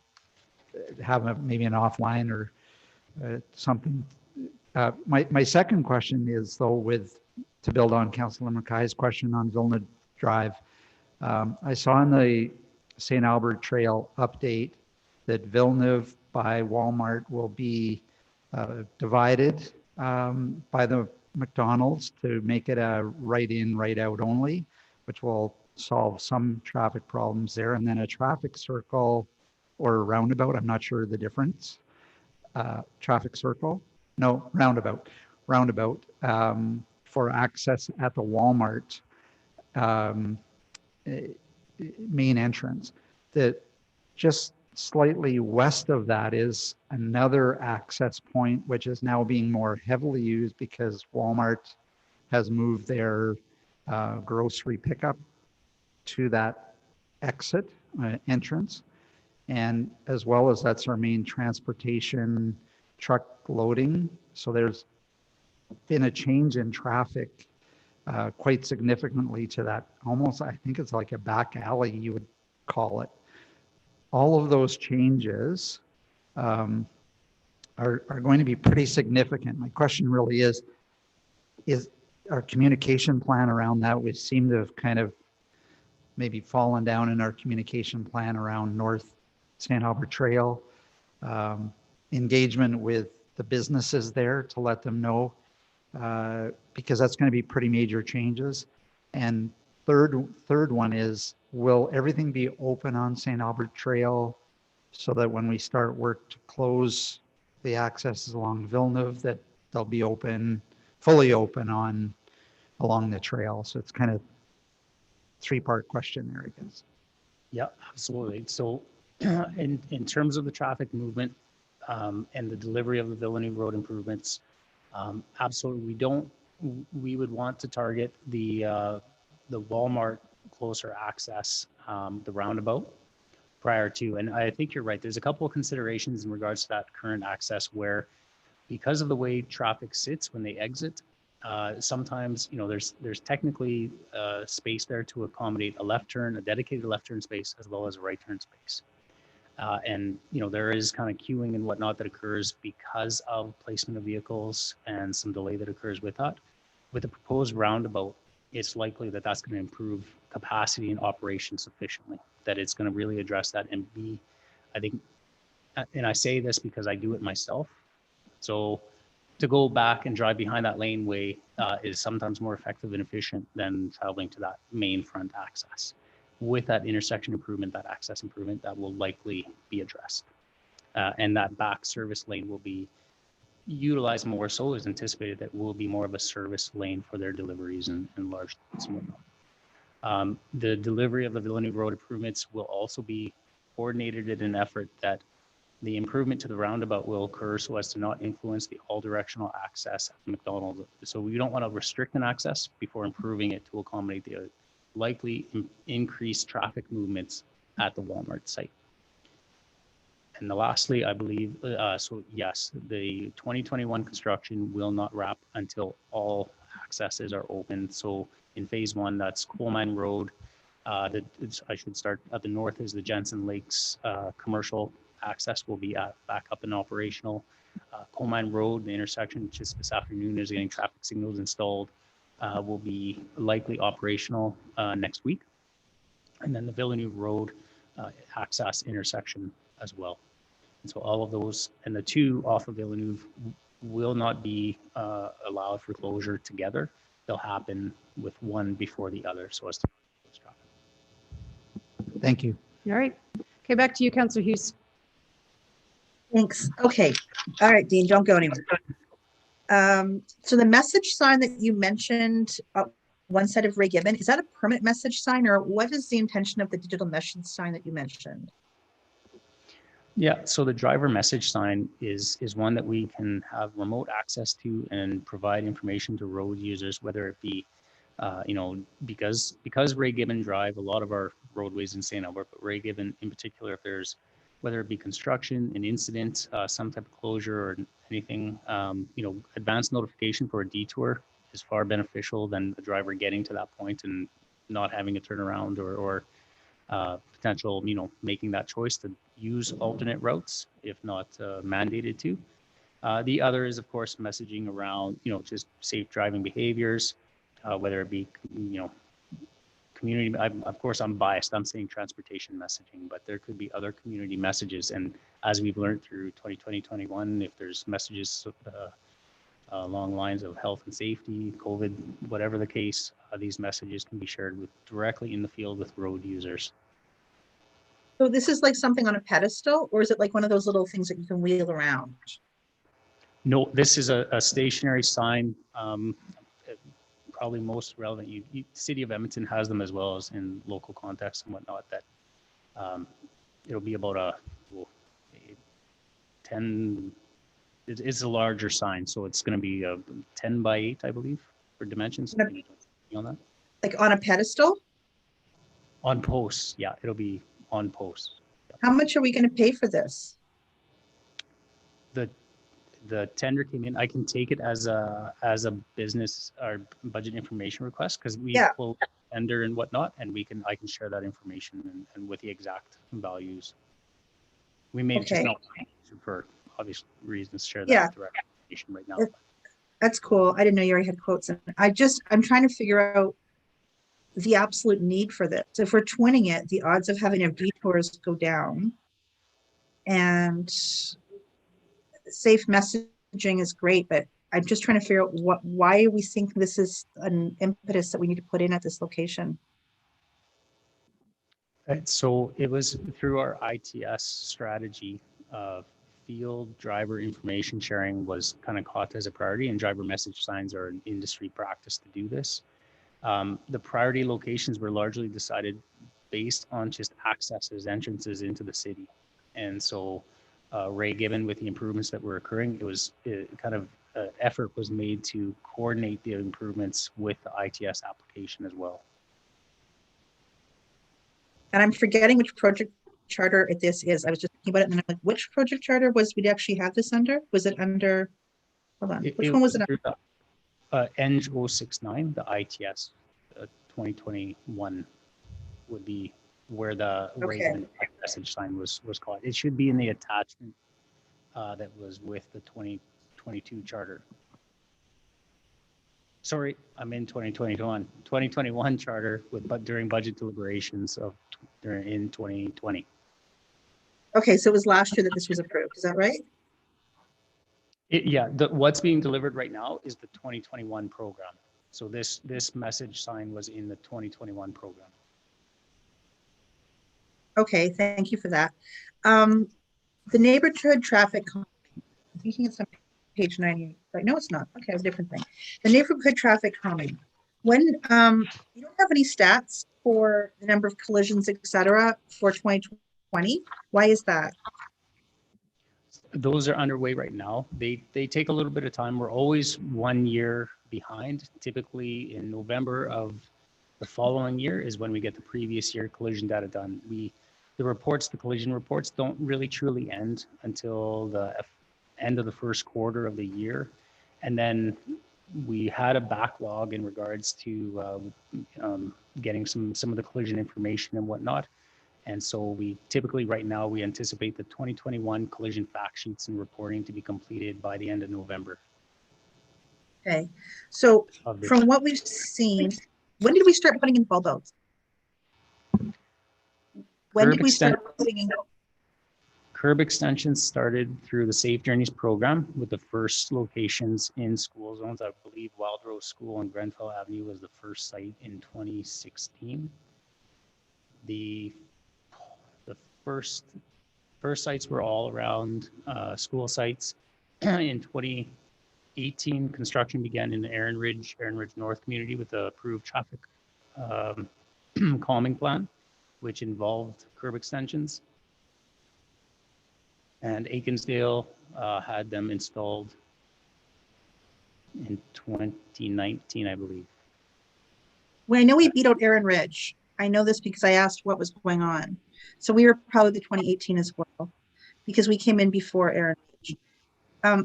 have maybe an offline or something. My second question is, though, to build on Councilor Mackay's question on Villeneuve Drive. I saw in the St. Albert Trail update that Villeneuve by Walmart will be divided by the McDonald's to make it a right in, right out only, which will solve some traffic problems there. And then a traffic circle or a roundabout, I'm not sure the difference. Traffic circle, no, roundabout for access at the Walmart main entrance. That just slightly west of that is another access point, which is now being more heavily used because Walmart has moved their grocery pickup to that exit entrance. And as well as that's our main transportation truck loading. So there's been a change in traffic quite significantly to that. Almost, I think it's like a back alley, you would call it. All of those changes are going to be pretty significant. My question really is our communication plan around that? We seem to have kind of maybe fallen down in our communication plan around North St. Albert Trail, engagement with the businesses there to let them know, because that's going to be pretty major changes. And third one is, will everything be open on St. Albert Trail so that when we start work to close the accesses along Villeneuve, that they'll be open, fully open along the trail? So it's kind of three-part question there, I guess. Yeah, absolutely. So in terms of the traffic movement and the delivery of the Villeneuve Road improvements, absolutely, we would want to target the Walmart closer access, the roundabout prior to, and I think you're right, there's a couple of considerations in regards to that current access where, because of the way traffic sits when they exit, sometimes, there's technically space there to accommodate a left turn, a dedicated left turn space, as well as a right turn space. And there is kind of queuing and whatnot that occurs because of placement of vehicles and some delay that occurs with that. With the proposed roundabout, it's likely that that's going to improve capacity and operation sufficiently, that it's going to really address that and be, I think, and I say this because I do it myself. So to go back and drive behind that laneway is sometimes more effective and efficient than traveling to that main front access. With that intersection improvement, that access improvement, that will likely be addressed. And that back service lane will be utilized more so, is anticipated that will be more of a service lane for their deliveries and large loads and whatnot. The delivery of the Villeneuve Road improvements will also be coordinated in an effort that the improvement to the roundabout will occur so as to not influence the all-directional access at the McDonald's. So we don't want to restrict an access before improving it to accommodate the likely increased traffic movements at the Walmart site. And lastly, I believe, so yes, the 2021 construction will not wrap until all accesses are open. So in phase one, that's Coal Mine Road. I should start at the north is the Jensen Lakes commercial access will be back up and operational. Coal Mine Road, the intersection just this afternoon is getting traffic signals installed, will be likely operational next week. And then the Villeneuve Road access intersection as well. And so all of those, and the two off of Villeneuve will not be allowed for closure together. They'll happen with one before the other so as to close traffic. Thank you. All right. Okay, back to you, Councillor Hughes. Thanks. Okay. All right, Dean, don't go anywhere. So the message sign that you mentioned, one side of Ray Gibbon, is that a permanent message sign, or what is the intention of the digital message sign that you mentioned? Yeah, so the driver message sign is one that we can have remote access to and provide information to road users, whether it be, because Ray Gibbon Drive, a lot of our roadways in St. Albert, but Ray Gibbon in particular, if there's, whether it be construction, an incident, some type of closure or anything, advanced notification for a detour is far beneficial than the driver getting to that point and not having to turn around or potential, making that choice to use alternate routes if not mandated to. The other is, of course, messaging around, just safe driving behaviors, whether it be, community. Of course, I'm biased. I'm saying transportation messaging, but there could be other community messages. And as we've learned through 2020-21, if there's messages along lines of health and safety, COVID, whatever the case, these messages can be shared directly in the field with road users. So this is like something on a pedestal, or is it like one of those little things that you can wheel around? No, this is a stationary sign. Probably most relevant. City of Edmonton has them as well as in local context and whatnot. That it'll be about a 10. It's a larger sign, so it's going to be a 10 by 8, I believe, for dimensions. On that. Like on a pedestal? On posts, yeah, it'll be on posts. Yeah. How much are we going to pay for this? The tender came in. I can take it as a business or budget information request because we will tender and whatnot, and I can share that information and with the exact values. We may just not for obvious reasons share that direct information right now. That's cool. I didn't know you already had quotes. And I'm trying to figure out the absolute need for this. If we're twinning it, the odds of having a detours go down, and safe messaging is great, but I'm just trying to figure out why we think this is an impetus that we need to put in at this location. And so it was through our ITS strategy. Field driver information sharing was kind of caught as a priority, and driver message signs are an industry practice to do this. The priority locations were largely decided based on just accesses, entrances into the city. And so Ray Gibbon, with the improvements that were occurring, effort was made to coordinate the improvements with the ITS application as well. And I'm forgetting which project charter this is. I was just thinking about it, and then I'm like, which project charter we actually have this under? Was it under, hold on, which one was it under? ENG 069, the ITS 2021 would be where the Ray message sign was caught. It should be in the attachment that was with the 2022 charter. Sorry, I'm in 2021 charter during budget deliberations in 2020. Okay, so it was last year that this was approved. Is that right? Yeah, what's being delivered right now is the 2021 program. So this message sign was in the 2021 program. Okay, thank you for that. The neighborhood traffic, I'm thinking it's on page 98, right? No, it's not. Okay, it's a different thing. The neighborhood traffic calming. When you don't have any stats for the number of collisions, et cetera, for 2020, why is that? Those are underway right now. They take a little bit of time. We're always 1 year behind. Typically in November of the following year is when we get the previous year collision data done. The collision reports don't really truly end until the end of the first quarter of the year. And then we had a backlog in regards to getting some of the collision information and whatnot. And so we typically right now, we anticipate the 2021 collision fact sheets and reporting to be completed by the end of November. Okay, so of this from what we've seen, when did we start putting in bulb outs? When did we start putting in? Curb extensions started through the Safe Journeys program with the first locations in school zones. I believe Wildrose School on Grenfell Avenue was the first site in 2016. The first sites were all around school sites. In 2018, construction began in the Erin Ridge North community with the approved traffic calming plan, which involved curb extensions. And Ainsdale had them installed in 2019, I believe. Well, I know we beat out Erin Ridge. I know this because I asked what was going on. So we were probably the 2018 as well, because we came in before Erin Ridge.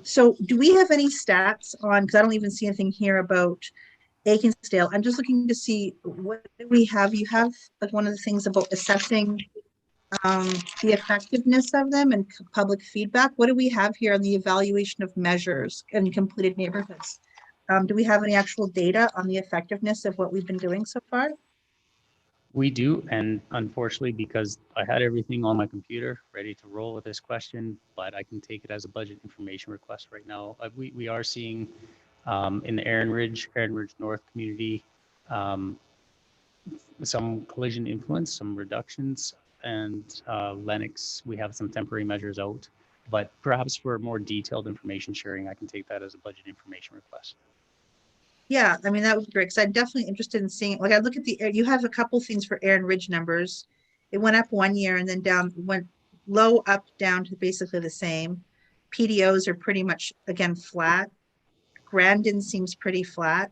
So do we have any stats on, because I don't even see anything here about Ainsdale. I'm just looking to see what do we have. You have like one of the things about assessing the effectiveness of them and public feedback. What do we have here on the evaluation of measures in completed neighborhoods? Do we have any actual data on the effectiveness of what we've been doing so far? We do, and unfortunately, because I had everything on my computer ready to roll with this question, but I can take it as a budget information request right now. We are seeing in the Erin Ridge North community some collision influence, some reductions, and Lennox, we have some temporary measures out, but perhaps for more detailed information sharing, I can take that as a budget information request. Yeah, I mean, that would be great, because I'm definitely interested in seeing, like I look at you have a couple things for Erin Ridge numbers. It went up 1 year and then down, went low, up, down to basically the same. PDOs are pretty much, again, flat. Grandin seems pretty flat.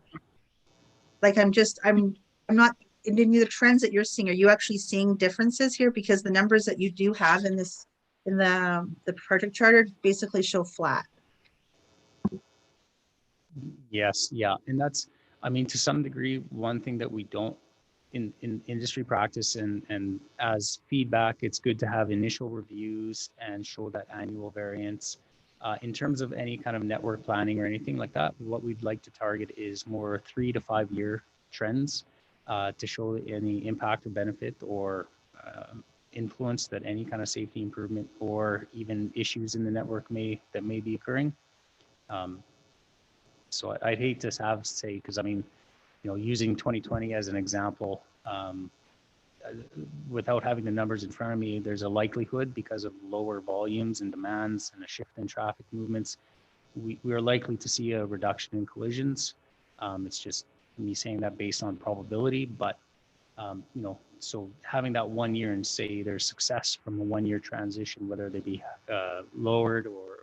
Like I'm not, in any of the trends that you're seeing, are you actually seeing differences here? Because the numbers that you do have in this, in the project charter basically show flat. Yes, yeah, and that's, I mean, to some degree, one thing that we don't in industry practice and as feedback, it's good to have initial reviews and show that annual variance. In terms of any kind of network planning or anything like that, what we'd like to target is more 3 to 5 year trends to show any impact or benefit or influence that any kind of safety improvement or even issues in the network may be occurring. So I'd hate to have say, because I mean, you know, using 2020 as an example, without having the numbers in front of me, there's a likelihood because of lower volumes and demands and a shift in traffic movements, we are likely to see a reduction in collisions. It's just me saying that based on probability, but you know, so having that 1 year and say there's success from a 1 year transition, whether they be lowered or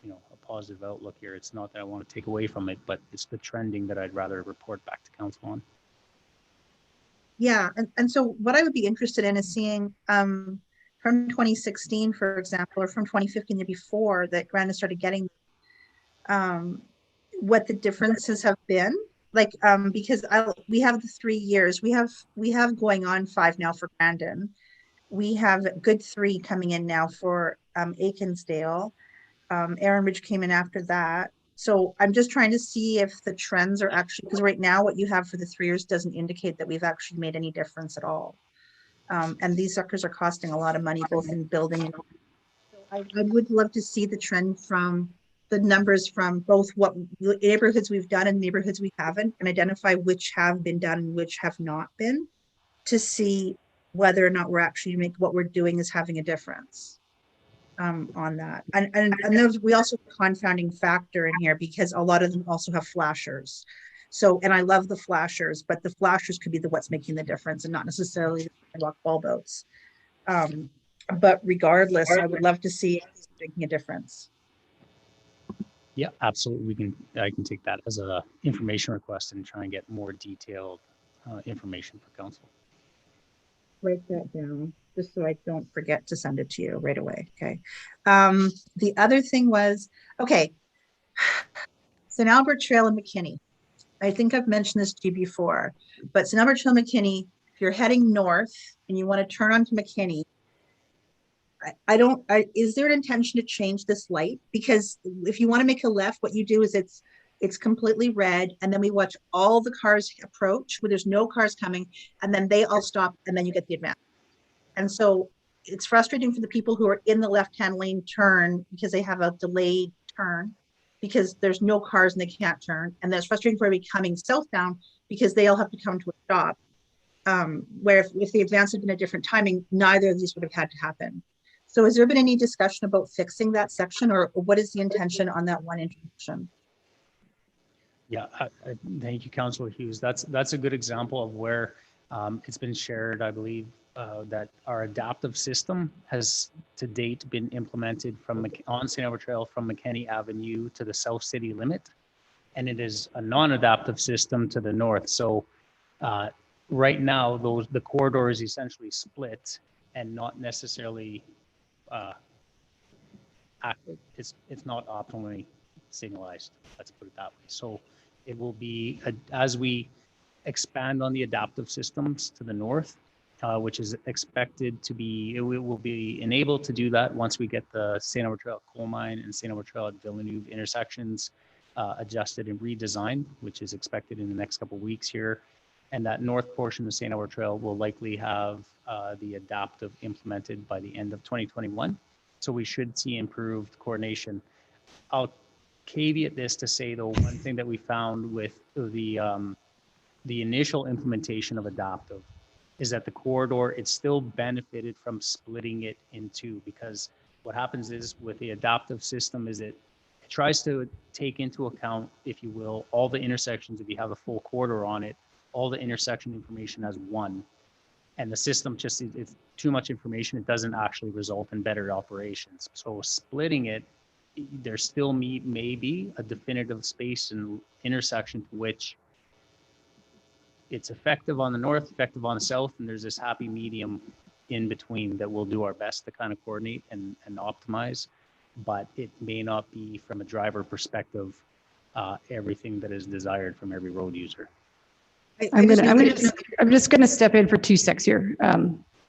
you know, a positive outlook here. It's not that I want to take away from it, but it's the trending that I'd rather report back to council on. Yeah, and so what I would be interested in is seeing from 2016, for example, or from 2015 or before that Granite started getting what the differences have been. Like because we have the 3 years, we have going on 5 now for Grandin. We have good 3 coming in now for Ainsdale. Erin Ridge came in after that. So I'm just trying to see if the trends are actually, because right now what you have for the 3 years doesn't indicate that we've actually made any difference at all. And these suckers are costing a lot of money, both in building and I would love to see the trend from the numbers from both what the neighborhoods we've done and neighborhoods we haven't, and identify which have been done and which have not been, to see whether or not we're actually what we're doing is having a difference on that. And we also have a confounding factor in here because a lot of them also have flashers. So, and I love the flashers, but the flashers could be what's making the difference and not necessarily the sidewalk bulb outs. But regardless, I would love to see it making a difference. Yeah, absolutely. I can take that as a information request and try and get more detailed information for council. Write that down, just so I don't forget to send it to you right away. Okay. The other thing was, okay, St. Albert Trail and McKinney. I think I've mentioned this to you before, but St. Albert Trail, McKinney, if you're heading north and you want to turn onto McKinney, is there an intention to change this light? Because if you want to make a left, what you do is it's completely red, and then we watch all the cars approach where there's no cars coming, and then they all stop, and then you get the advance. And so it's frustrating for the people who are in the left-hand lane turn because they have a delayed turn because there's no cars and they can't turn. And that's frustrating for everybody coming southbound because they all have to come to a stop. Where if the advance had been a different timing, neither of these would have had to happen. So has there been any discussion about fixing that section, or what is the intention on that one intersection? Yeah, thank you, Councillor Hughes. That's a good example of where it's been shared, I believe, that our adaptive system has to date been implemented on St. Albert Trail from McKinney Avenue to the South City limit, and it is a non-adaptive system to the north. So right now, the corridor is essentially split and not necessarily it's not optimally signalized. Let's put it that way. So it will be as we expand on the adaptive systems to the north, which is expected to be, it will be enabled to do that once we get the St. Albert Trail Coal Mine and St. Albert Trail at Villeneuve intersections adjusted and redesigned, which is expected in the next couple of weeks here. And that north portion of St. Albert Trail will likely have the adaptive implemented by the end of 2021. So we should see improved coordination. I'll caveat this to say, though, one thing that we found with the initial implementation of adaptive is that the corridor, it still benefited from splitting it in two, because what happens is with the adaptive system is it tries to take into account, if you will, all the intersections. If you have a full corridor on it, all the intersection information as one. And the system just, it's too much information. It doesn't actually result in better operations. So splitting it, there still may be a definitive space and intersection to which it's effective on the north, effective on the south, and there's this happy medium in between that we'll do our best to kind of coordinate and optimize, but it may not be, from a driver perspective, everything that is desired from every road user. I'm just going to step in for 2 seconds here,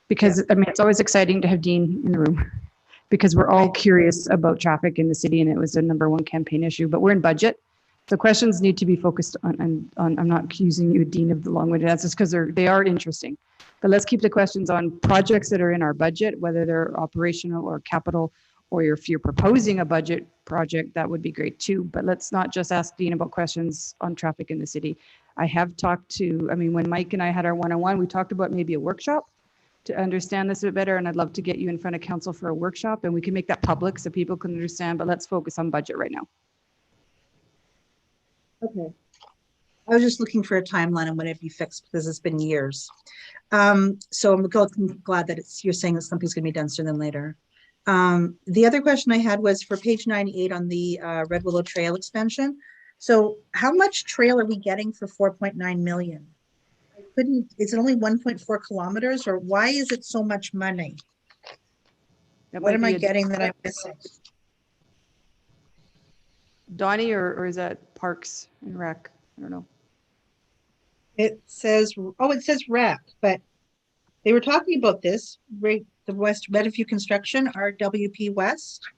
because I mean, it's always exciting to have Dean in the room because we're all curious about traffic in the city, and it was a #1 campaign issue, but we're in budget. So questions need to be focused on I'm not accusing you, Dean, of the long-winded answers, because they are interesting, but let's keep the questions on projects that are in our budget, whether they're operational or capital, or if you're proposing a budget project, that would be great too. But let's not just ask Dean about questions on traffic in the city. I have talked to, I mean, when Mike and I had our one-on-one, we talked about maybe a workshop to understand this a bit better. And I'd love to get you in front of council for a workshop, and we can make that public so people can understand, but let's focus on budget right now. Okay. I was just looking for a timeline on when it'd be fixed because it's been years. So I'm glad that you're saying that something's going to be done sooner than later. The other question I had was for page 98 on the Red Willow Trail expansion. So how much trail are we getting for 4.9 million? Is it only 1.4 kilometers, or why is it so much money? What am I getting that I'm missing? Donnie, or is that Parks and Rec? I don't know. It says, it says rec, but they were talking about this, right? The West Meadowview Construction, RWP West,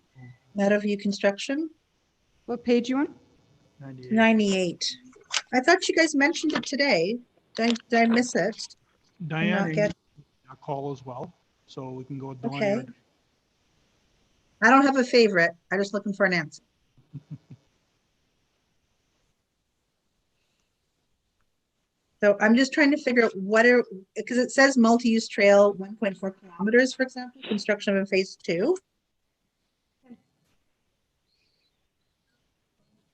Meadowview Construction. What page you on? 98. I thought you guys mentioned it today. Did I miss it? Diane, a call as well, so we can go with Donnie. Okay. I don't have a favorite. I'm just looking for an answer. So I'm just trying to figure out because it says multi-use trail 1.4 kilometers, for example, construction of phase 2.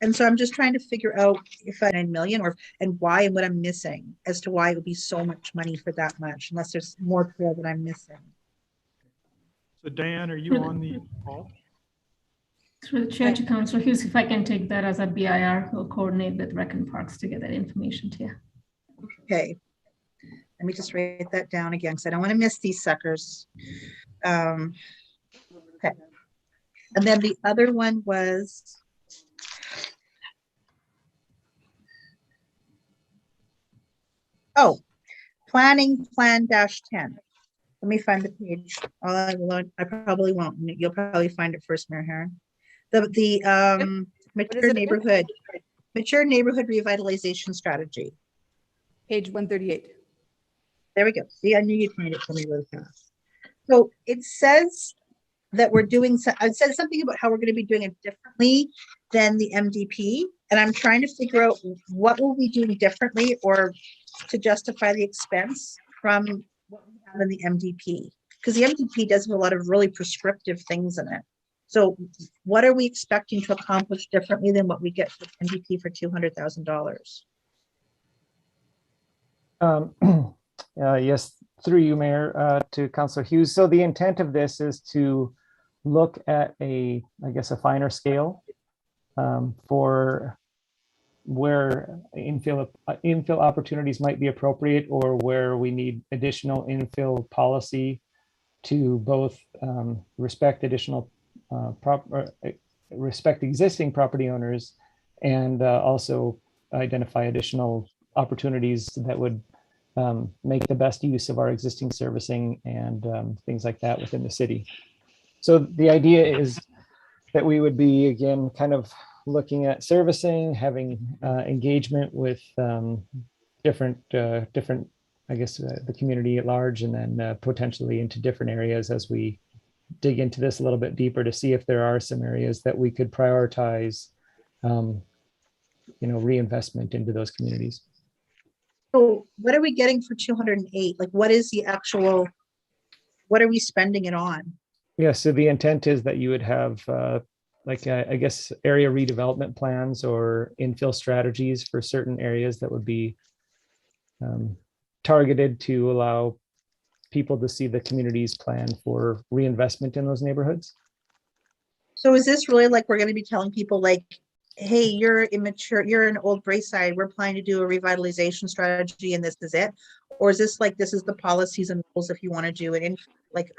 And so I'm just trying to figure out if I 9 million and why and what I'm missing as to why it would be so much money for that much, unless there's more trail that I'm missing. So Diane, are you on the call? Through the chair to Councillor Hughes, if I can take that as a BIR, we'll coordinate with Rec and Parks to get that information to you. Okay. Let me just write that down again because I don't want to miss these suckers. Okay. And then the other one was. Oh, planning plan -10. Let me find the page. I probably won't. You'll probably find it first, Mayor Herron. The mature neighborhood revitalization strategy. Page 138. There we go. See, I knew you'd find it for me really fast. So it says that we're doing. It said something about how we're going to be doing it differently than the MDP, and I'm trying to figure out what will we do differently or to justify the expense from what we have in the MDP, because the MDP does have a lot of really prescriptive things in it. So what are we expecting to accomplish differently than what we get for MDP for $200,000? Yes, through you, Mayor, to Councillor Hughes. So the intent of this is to look at I guess, a finer scale for where infill opportunities might be appropriate, or where we need additional infill policy to both respect existing property owners and also identify additional opportunities that would make the best use of our existing servicing and things like that within the city. So the idea is that we would be, again, kind of looking at servicing, having engagement with different, I guess, the community at large, and then potentially into different areas as we dig into this a little bit deeper to see if there are some areas that we could prioritize, reinvestment into those communities. So what are we getting for 208? Like, what is the actual, what are we spending it on? Yeah, so the intent is that you would have I guess, area redevelopment plans or infill strategies for certain areas that would be targeted to allow people to see the community's plan for reinvestment in those neighborhoods. So is this really like we're going to be telling people like, hey, you're immature, you're in Old Braeside, we're planning to do a revitalization strategy and this is it? Or is this like, this is the policies and rules if you want to do it in, like,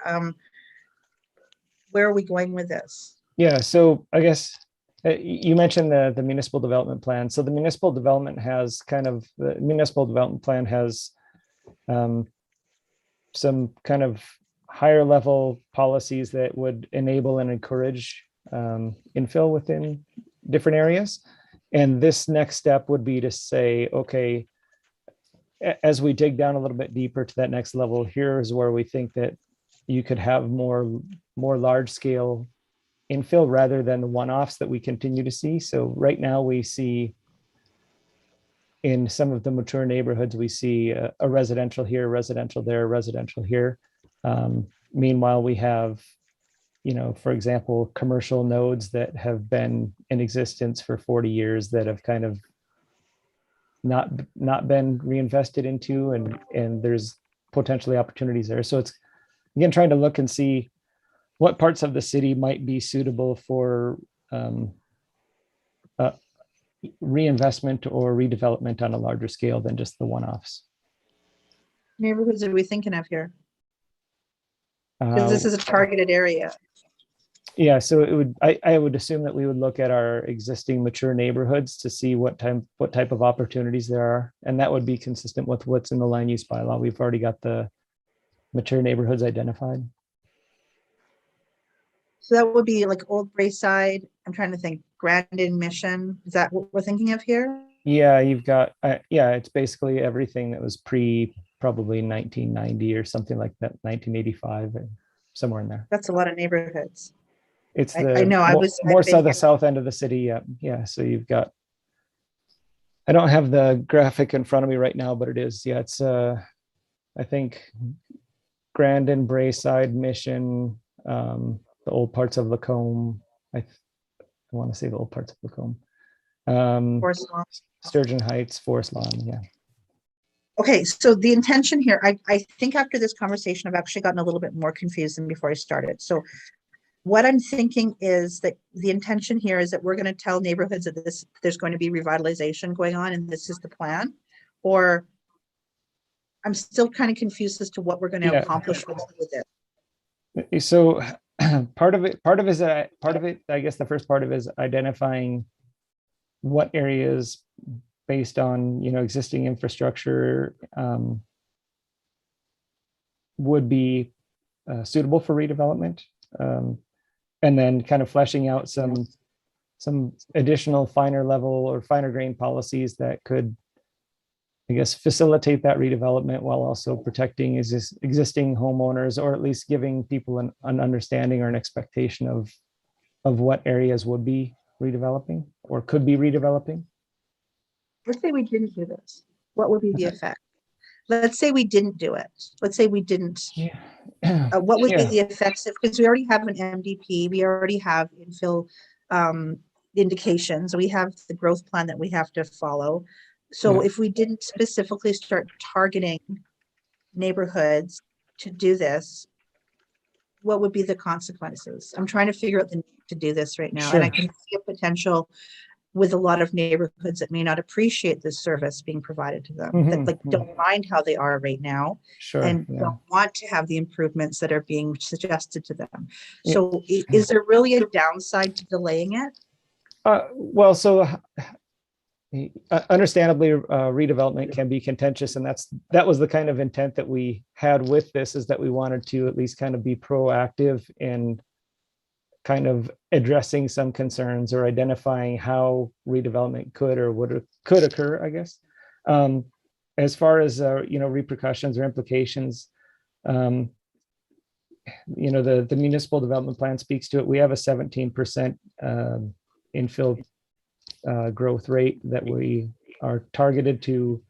where are we going with this? Yeah, so I guess you mentioned the municipal development plan. So the municipal development plan has some kind of higher level policies that would enable and encourage infill within different areas. And this next step would be to say, okay, as we dig down a little bit deeper to that next level, here's where we think that you could have more large scale infill rather than the one-offs that we continue to see. So right now we see in some of the mature neighborhoods, we see a residential here, residential there, residential here. Meanwhile, we have, for example, commercial nodes that have been in existence for 40 years that have kind of not been reinvested into, and there's potentially opportunities there. So it's, again, trying to look and see what parts of the city might be suitable for reinvestment or redevelopment on a larger scale than just the one-offs. Neighborhoods are we thinking of here? Because this is a targeted area. Yeah, so it would, I would assume that we would look at our existing mature neighborhoods to see what type of opportunities there are. And that would be consistent with what's in the land use bylaw. We've already got the mature neighborhoods identified. So that would be like Old Braeside. I'm trying to think. Grandin Mission. Is that what we're thinking of here? Yeah, you've got, it's basically everything that was probably 1990 or something like that, 1985, somewhere in there. That's a lot of neighborhoods. It's I the know, more I've so been the here. south end of the city. Yeah. Yeah. So you've got, I don't have the graphic in front of me right now, but it is, yeah, it's, I think Grandin, Brayside, Mission, the old parts of Lacombe. I want to say the old parts of Lacombe. Forest Lawn. Sturgeon Heights, Forest Lawn, yeah. Okay, so the intention here, I think after this conversation, I've actually gotten a little bit more confused than before I started. So what I'm thinking is that the intention here is that we're going to tell neighborhoods that there's going to be revitalization going on and this is the plan, or I'm still kind of confused as to what we're going to Yeah. accomplish with it. So part of it, I guess the first part of it is identifying what areas based on, existing infrastructure would be suitable for redevelopment. And then kind of fleshing out some additional finer level or finer grain policies that could, I guess, facilitate that redevelopment while also protecting existing homeowners, or at least giving people an understanding or an expectation of what areas would be redeveloping or could be redeveloping. Let's say we didn't do this. What would be the effect? Let's say we didn't do it. Let's say we didn't. What would be the effects of, because we already have an MDP, we already have infill indications, we have the growth plan that we have to follow. So if we didn't specifically start targeting neighborhoods to do this, what would be the consequences? I'm trying to figure out the need to do this right now. And I can see a potential with a lot of neighborhoods that may not appreciate this service being provided to them, that like don't mind how they are right now, and don't want to have the improvements that are being suggested to them. So is there really a downside to delaying it? Well, so understandably, redevelopment can be contentious, and that was the kind of intent that we had with this, is that we wanted to at least kind of be proactive in kind of addressing some concerns or identifying how redevelopment could occur, I guess. As far as repercussions or implications, the municipal development plan speaks to it. We have a 17% infill growth rate that we are targeted to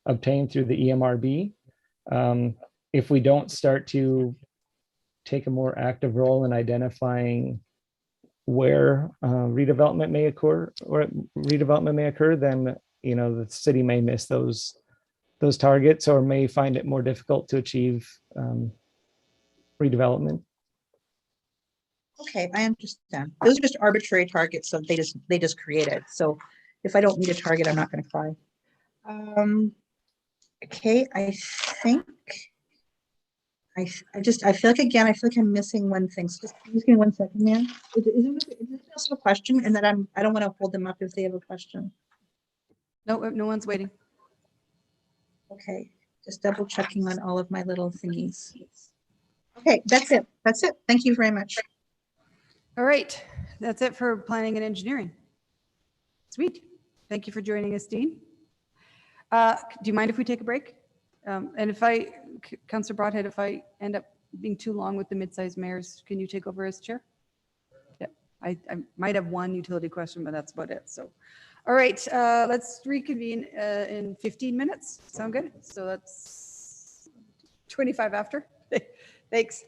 obtain through the EMRB. If we don't start to take a more active role in identifying where redevelopment may occur, then the city may miss those targets, or may find it more difficult to achieve redevelopment. Okay, I understand. Those are just arbitrary targets, so they just create it. So if I don't meet a target, I'm not going to cry. Okay, I think I feel like, again, I feel like I'm missing one thing. So just give me 1 second, man. Is it also a question? And that I don't want to hold them up if they have a question. No, no one's waiting. Okay, just double checking on all of my little thingies. Okay, that's it. That's it. Thank you very much. All right, that's it for planning and engineering. Sweet. Thank you for joining us, Dean. Do you mind if we take a break? And Councillor Broadhead, if I end up being too long with the mid-sized mayors, can you take over as chair? Yeah, I might have one utility question, but that's about it. So, all right, let's reconvene in 15 minutes. Sound good? So that's 25 after. Thanks.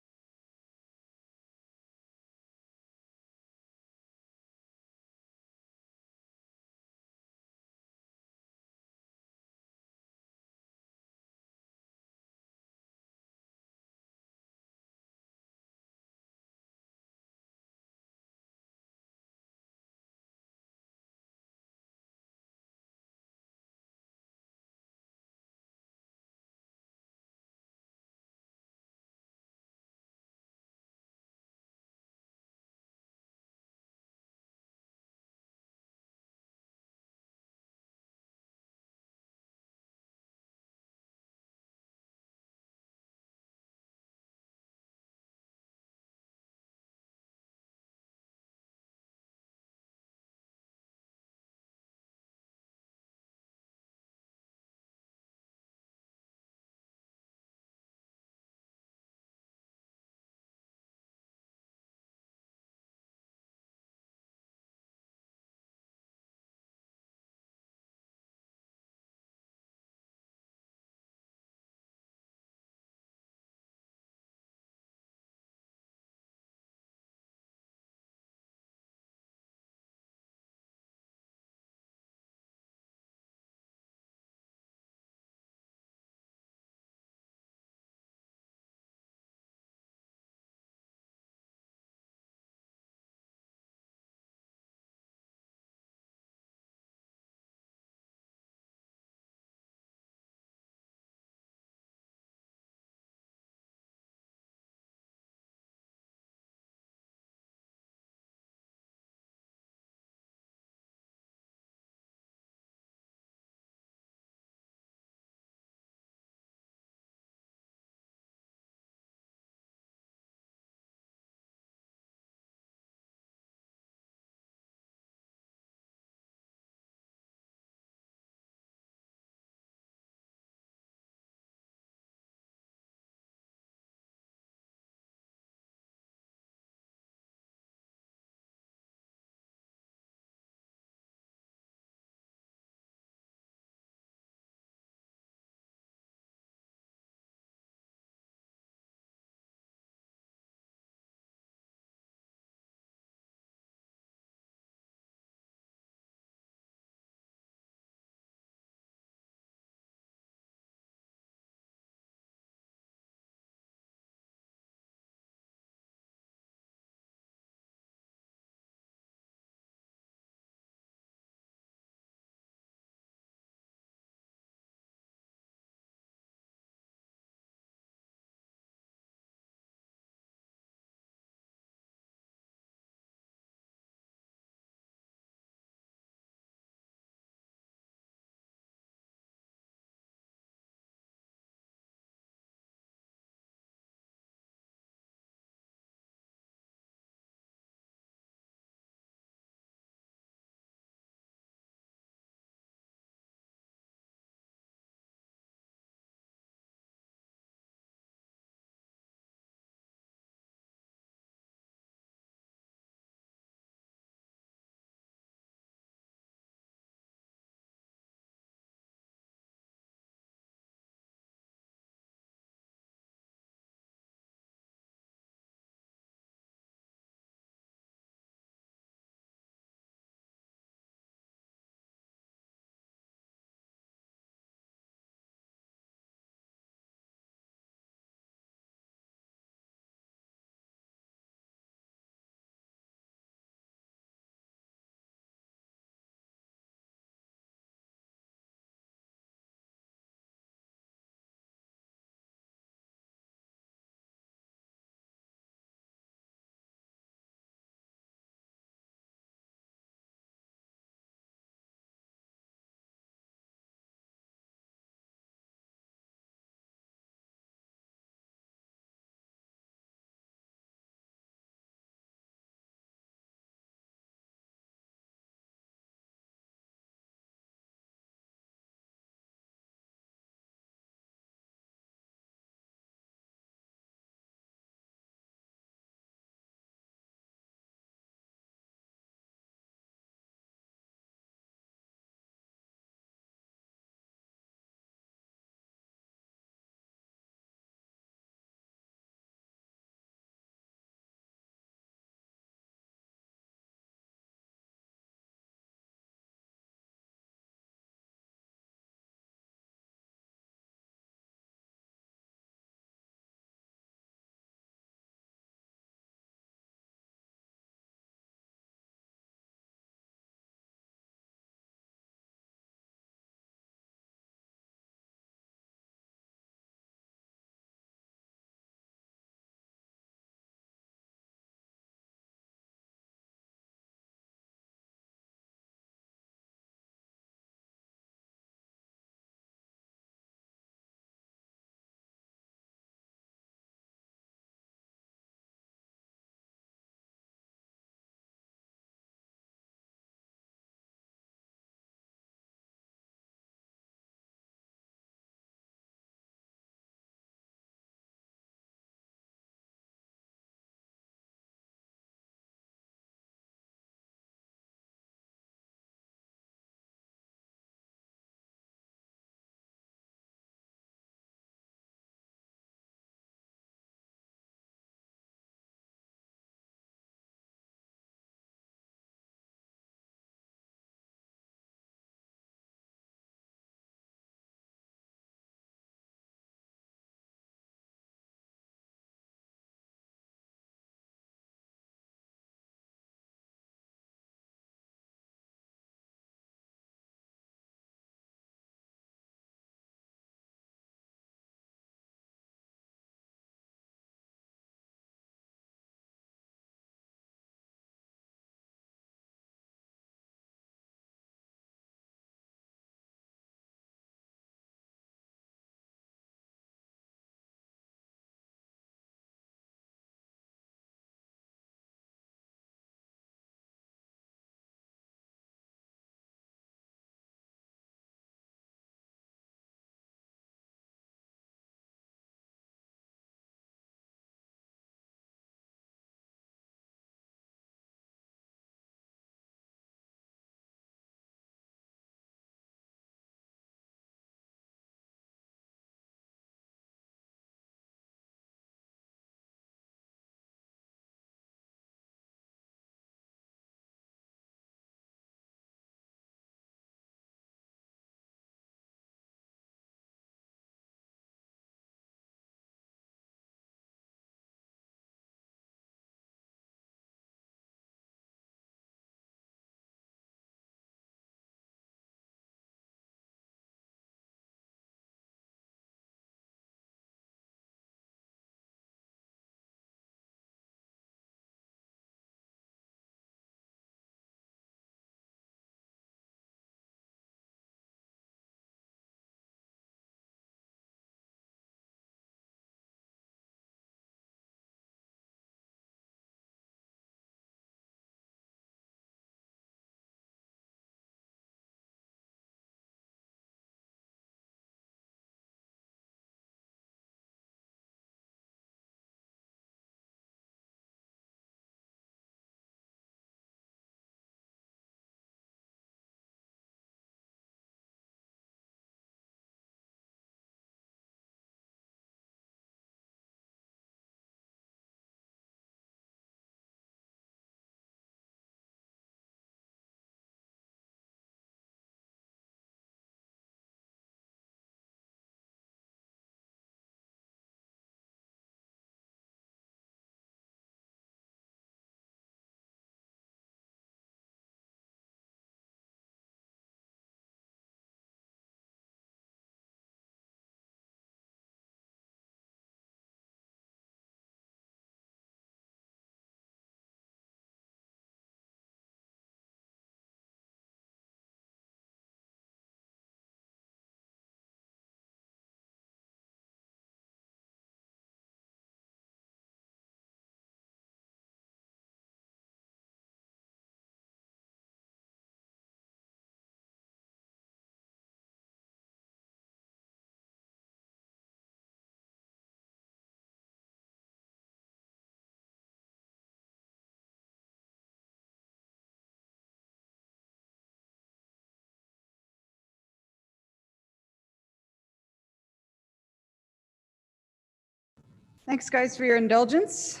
Thanks, guys, for your indulgence.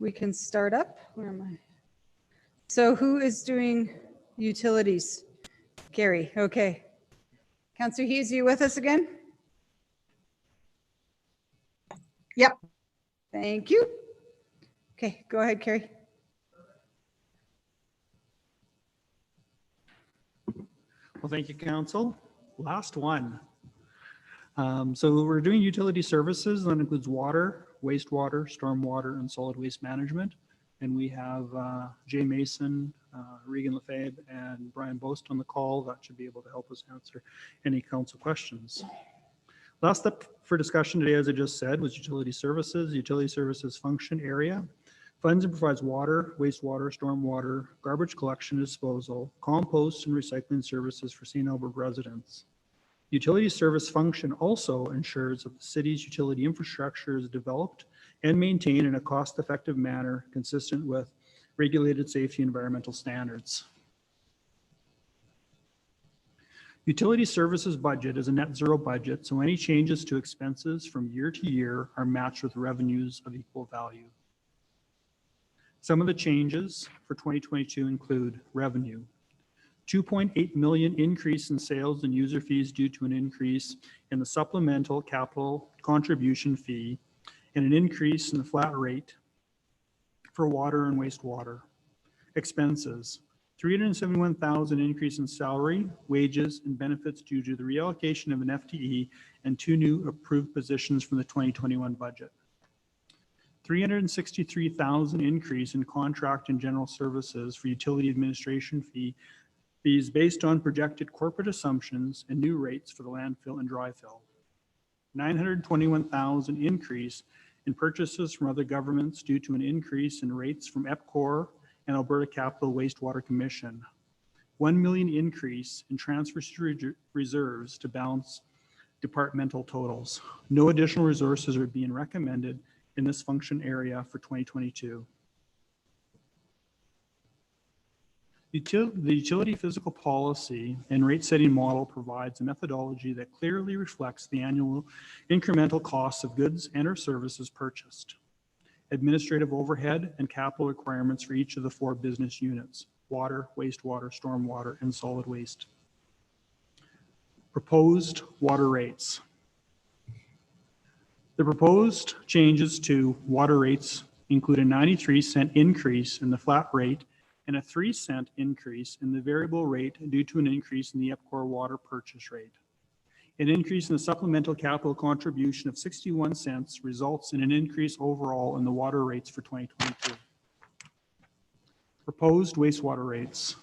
We can start up. Where am I? So who is doing utilities? Gary, okay. Councillor Hughes, are you with us again? Yep. Thank you. Okay, go ahead, Carrie. Well, thank you, Council. Last one. So we're doing utility services. That includes water, wastewater, stormwater, and solid waste management. And we have Jay Mason, Regan Lefebvre, and Brian Boast on the call. That should be able to help us answer any council questions. Last step for discussion today, as I just said, was utility services. Utility services function area funds and provides water, wastewater, stormwater, garbage collection and disposal, compost and recycling services for St. Albert residents. Utility service function also ensures that the city's utility infrastructure is developed and maintained in a cost-effective manner consistent with regulated safety and environmental standards. Utility services budget is a net zero budget, so any changes to expenses from year to year are matched with revenues of equal value. Some of the changes for 2022 include revenue, 2.8 million increase in sales and user fees due to an increase in the supplemental capital contribution fee and an increase in the flat rate for water and wastewater. Expenses, 371,000 increase in salary, wages, and benefits due to the reallocation of an FTE and 2 new approved positions from the 2021 budget. 363,000 increase in contract and general services for utility administration fees based on projected corporate assumptions and new rates for the landfill and dry fill. 921,000 increase in purchases from other governments due to an increase in rates from EPCOR and Alberta Capital Wastewater Commission. 1 million increase in transfers to reserves to balance departmental totals. No additional resources are being recommended in this function area for 2022. The utility physical policy and rate setting model provides a methodology that clearly reflects the annual incremental costs of goods and or services purchased, administrative overhead and capital requirements for each of the 4 business units, water, wastewater, stormwater, and solid waste. Proposed water rates. The proposed changes to water rates include a 93-cent increase in the flat rate and a 3-cent increase in the variable rate due to an increase in the EPCOR water purchase rate. An increase in the supplemental capital contribution of 61 cents results in an increase overall in the water rates for 2022. Proposed wastewater rates.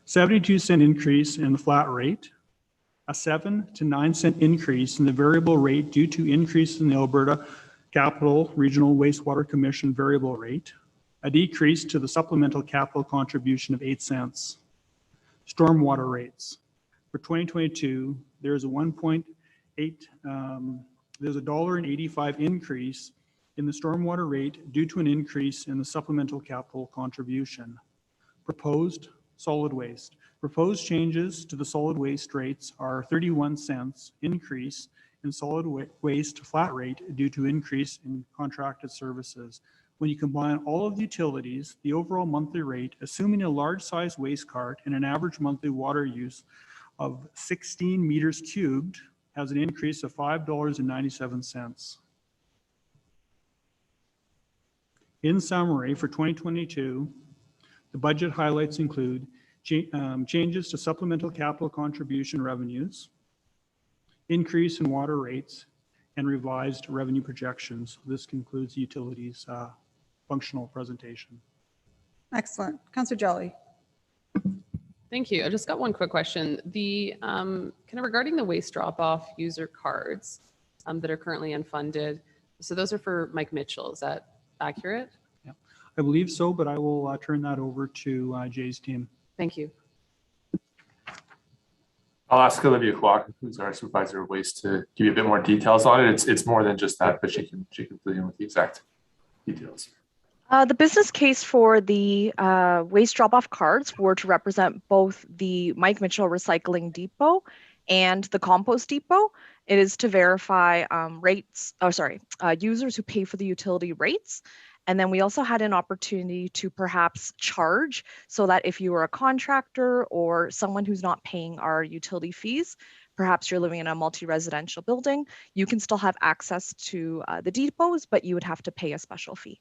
72-cent increase in the flat rate, a 7 to 9 cent increase in the variable rate due to increase in the Alberta Capital Regional Wastewater Commission variable rate, a decrease to the supplemental capital contribution of 8 cents. Stormwater rates. For 2022, there's a $1.85 increase in the stormwater rate due to an increase in the supplemental capital contribution. Proposed solid waste. Proposed changes to the solid waste rates are 31 cents increase in solid waste flat rate due to increase in contracted services. When you combine all of the utilities, the overall monthly rate, assuming a large size waste cart and an average monthly water use of 16 meters cubed, has an increase of $5.97. In summary, for 2022, the budget highlights include changes to supplemental capital contribution revenues, increase in water rates, and revised revenue projections. This concludes the utilities functional presentation. Excellent. Councillor Jolly. Thank you. I just got one quick question. The kind of regarding the waste drop-off user cards that are currently unfunded. So those are for Mike Mitchell. Is that accurate? Yeah, I believe so, but I will turn that over to Jay's team. Thank you. I'll ask Olivia Kwok, who's our supervisor of waste, to give you a bit more details on it. It's more than just that, but she can fill you in with the exact details. The business case for the waste drop-off cards were to represent both the Mike Mitchell Recycling Depot and the compost depot. It is to verify users who pay for the utility rates. And then we also had an opportunity to perhaps charge, so that if you were a contractor or someone who's not paying our utility fees, perhaps you're living in a multi-residential building, you can still have access to the depots, but you would have to pay a special fee.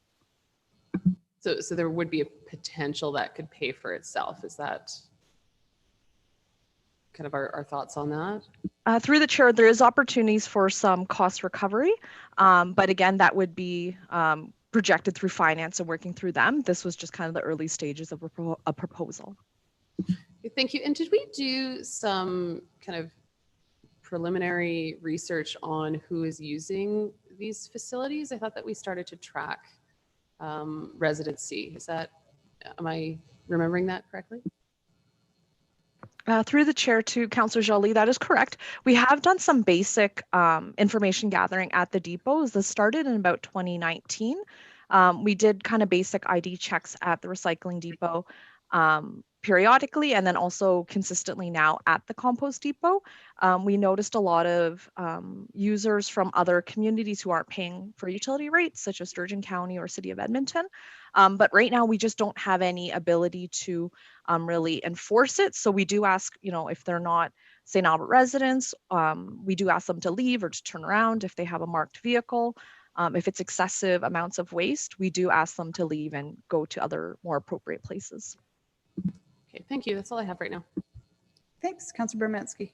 So there would be a potential that could pay for itself. Is that kind of our thoughts on that? Through the chair, there is opportunities for some cost recovery, but again, that would be projected through finance and working through them. This was just kind of the early stages of a proposal. Thank you. And did we do some kind of preliminary research on who is using these facilities? I thought that we started to track residency. Am I remembering that correctly? Through the chair to Councillor Joly, that is correct. We have done some basic information gathering at the depots. This started in about 2019. We did kind of basic ID checks at the recycling depot periodically, and then also consistently now at the compost depot. We noticed a lot of users from other communities who aren't paying for utility rates, such as Sturgeon County or City of Edmonton. But right now we just don't have any ability to really enforce it. So we do ask, if they're not St. Albert residents, we do ask them to leave or to turn around if they have a marked vehicle. If it's excessive amounts of waste, we do ask them to leave and go to other more appropriate places. Okay, thank you. That's all I have right now. Thanks, Councillor Bermansky.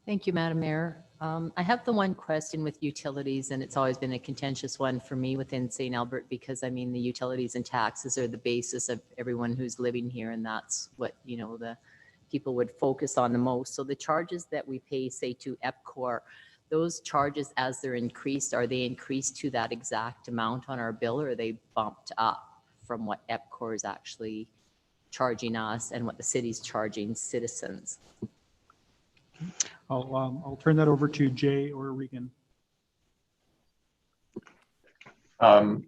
Thank you, Madam Mayor. I have the one question with utilities, and it's always been a contentious one for me within St. Albert, because I mean, the utilities and taxes are the basis of everyone who's living here, and that's what, the people would focus on the most. So the charges that we pay, say, to EPCOR, those charges, as they're increased, are they increased to that exact amount on our bill, or are they bumped up from what EPCOR is actually charging us and what the city's charging citizens? I'll turn that over to Jay or Regan. I'll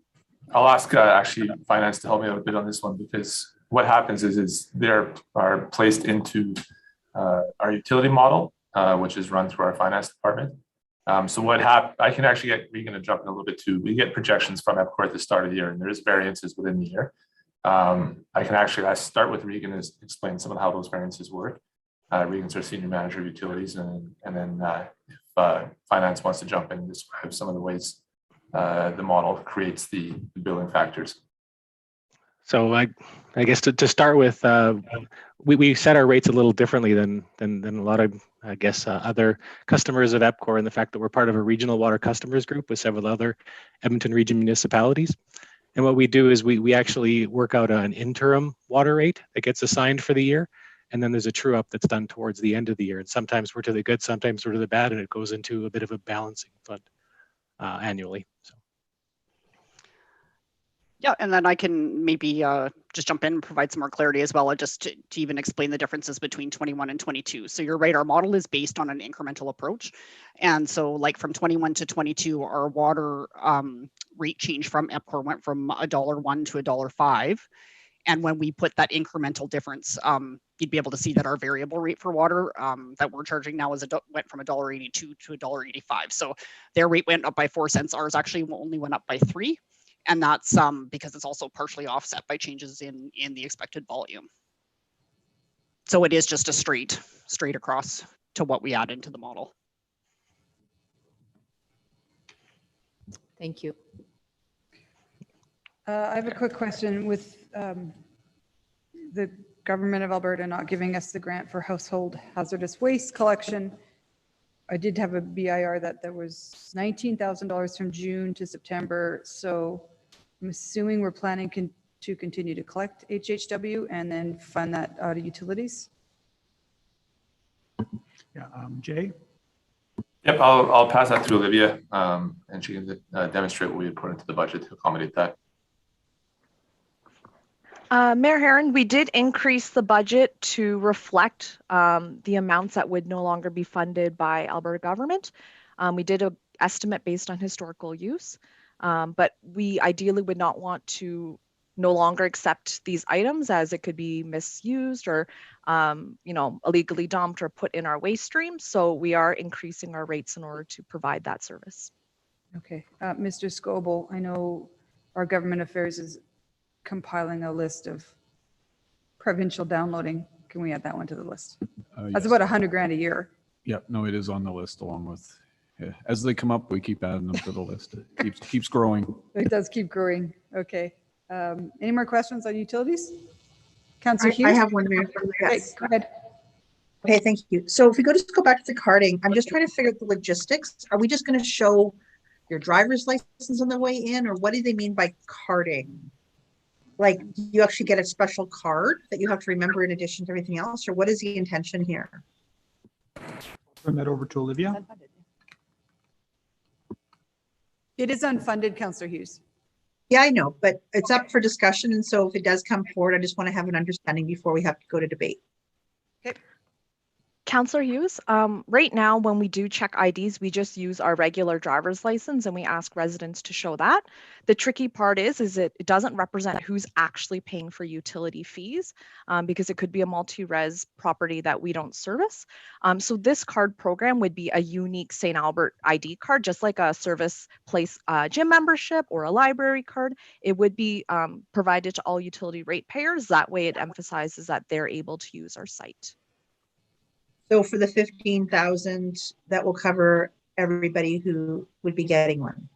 ask actually finance to help me out a bit on this one, because what happens is they are placed into our utility model, which is run through our finance department. So I can actually get Regan to jump in a little bit too. We get projections from EPCOR at the start of the year, and there's variances within the year. I can actually start with Regan and explain some of how those variances work. Regan's our senior manager of utilities, and then if finance wants to jump in and describe some of the ways the model creates the billing factors. So I guess to start with, we set our rates a little differently than a lot of, I guess, other customers of EPCOR, and the fact that we're part of a regional water customers group with several other Edmonton region municipalities. And what we do is we actually work out an interim water rate that gets assigned for the year. And then there's a true up that's done towards the end of the year. And sometimes we're to the good, sometimes we're to the bad, and it goes into a bit of a balancing fund annually. So. Yeah, and then I can maybe just jump in and provide some more clarity as well, just to even explain the differences between 21 and 22. So you're right, our model is based on an incremental approach. And so like from 21 to 22, our water rate change from EPCOR went from $1.01 to $1.05. And when we put that incremental difference, you'd be able to see that our variable rate for water that we're charging now went from $1.82 to $1.85. So their rate went up by 4 cents. Ours actually only went up by 3. And that's because it's also partially offset by changes in the expected volume. So it is just a straight across to what we add into the model. Thank you. I have a quick question with the government of Alberta not giving us the grant for household hazardous waste collection. I did have a BIR that there was $19,000 from June to September. So I'm assuming we're planning to continue to collect HHW and then fund that out of utilities. Yeah, Jay? Yep, I'll pass that to Olivia, and she can demonstrate what we had put into the budget to accommodate that. Mayor Herron, we did increase the budget to reflect the amounts that would no longer be funded by Alberta government. We did an estimate based on historical use, but we ideally would not want to no longer accept these items as it could be misused or, illegally dumped or put in our waste stream. So we are increasing our rates in order to provide that service. Okay, Mr. Scoble, I know our government affairs is compiling a list of provincial downloading. Can we add that one to the list? That's Yes. about $100,000 a year. Yep, no, it is on the list along with, as they come up, we keep adding them to the list. It keeps growing. It does keep growing. Okay. Any more questions on utilities? Councillor Hughes? I have one more. Okay, Yes. go ahead. Okay, thank you. So if we just go back to the carding, I'm just trying to figure out the logistics. Are we just going to show your driver's license on the way in, or what do they mean by carding? Like, you actually get a special card that you have to remember in addition to everything else, or what is the intention here? Turn that over to Olivia. It is unfunded, Councillor Hughes. Yeah, I know, but it's up for discussion. And so if it does come forward, I just want to have an understanding before we have to go to debate. Councillor Hughes, right now when we do check IDs, we just use our regular driver's license and we ask residents to show that. The tricky part is it doesn't represent who's actually paying for utility fees because it could be a multi-res property that we don't service. So this card program would be a unique St. Albert ID card, just like a service place gym membership or a library card. It would be provided to all utility ratepayers. That way it emphasizes that they're able to use our site. So for the 15,000, that will cover everybody who would be getting one.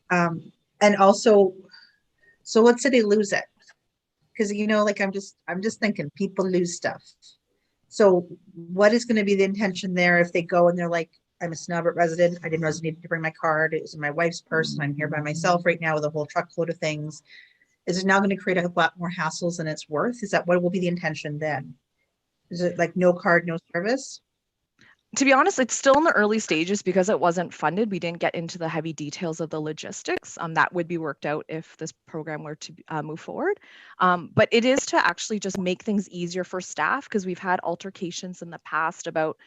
And also, so let's say they lose it, because like I'm just thinking people lose stuff. So what is going to be the intention there if they go and they're like, I'm a St. Albert resident, I didn't realize I needed to bring my card, it was in my wife's purse, and I'm here by myself right now with a whole truckload of things. Is it now going to create a lot more hassles than it's worth? Is that what will be the intention then? Is it like no card, no service? To be honest, it's still in the early stages because it wasn't funded. We didn't get into the heavy details of the logistics. That would be worked out if this program were to move forward. But it is to actually just make things easier for staff because we've had altercations in the past about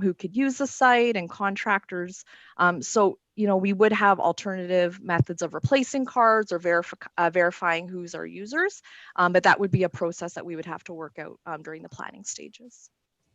who could use the site and contractors. So we would have alternative methods of replacing cards or verifying who's our users. But that would be a process that we would have to work out during the planning stages.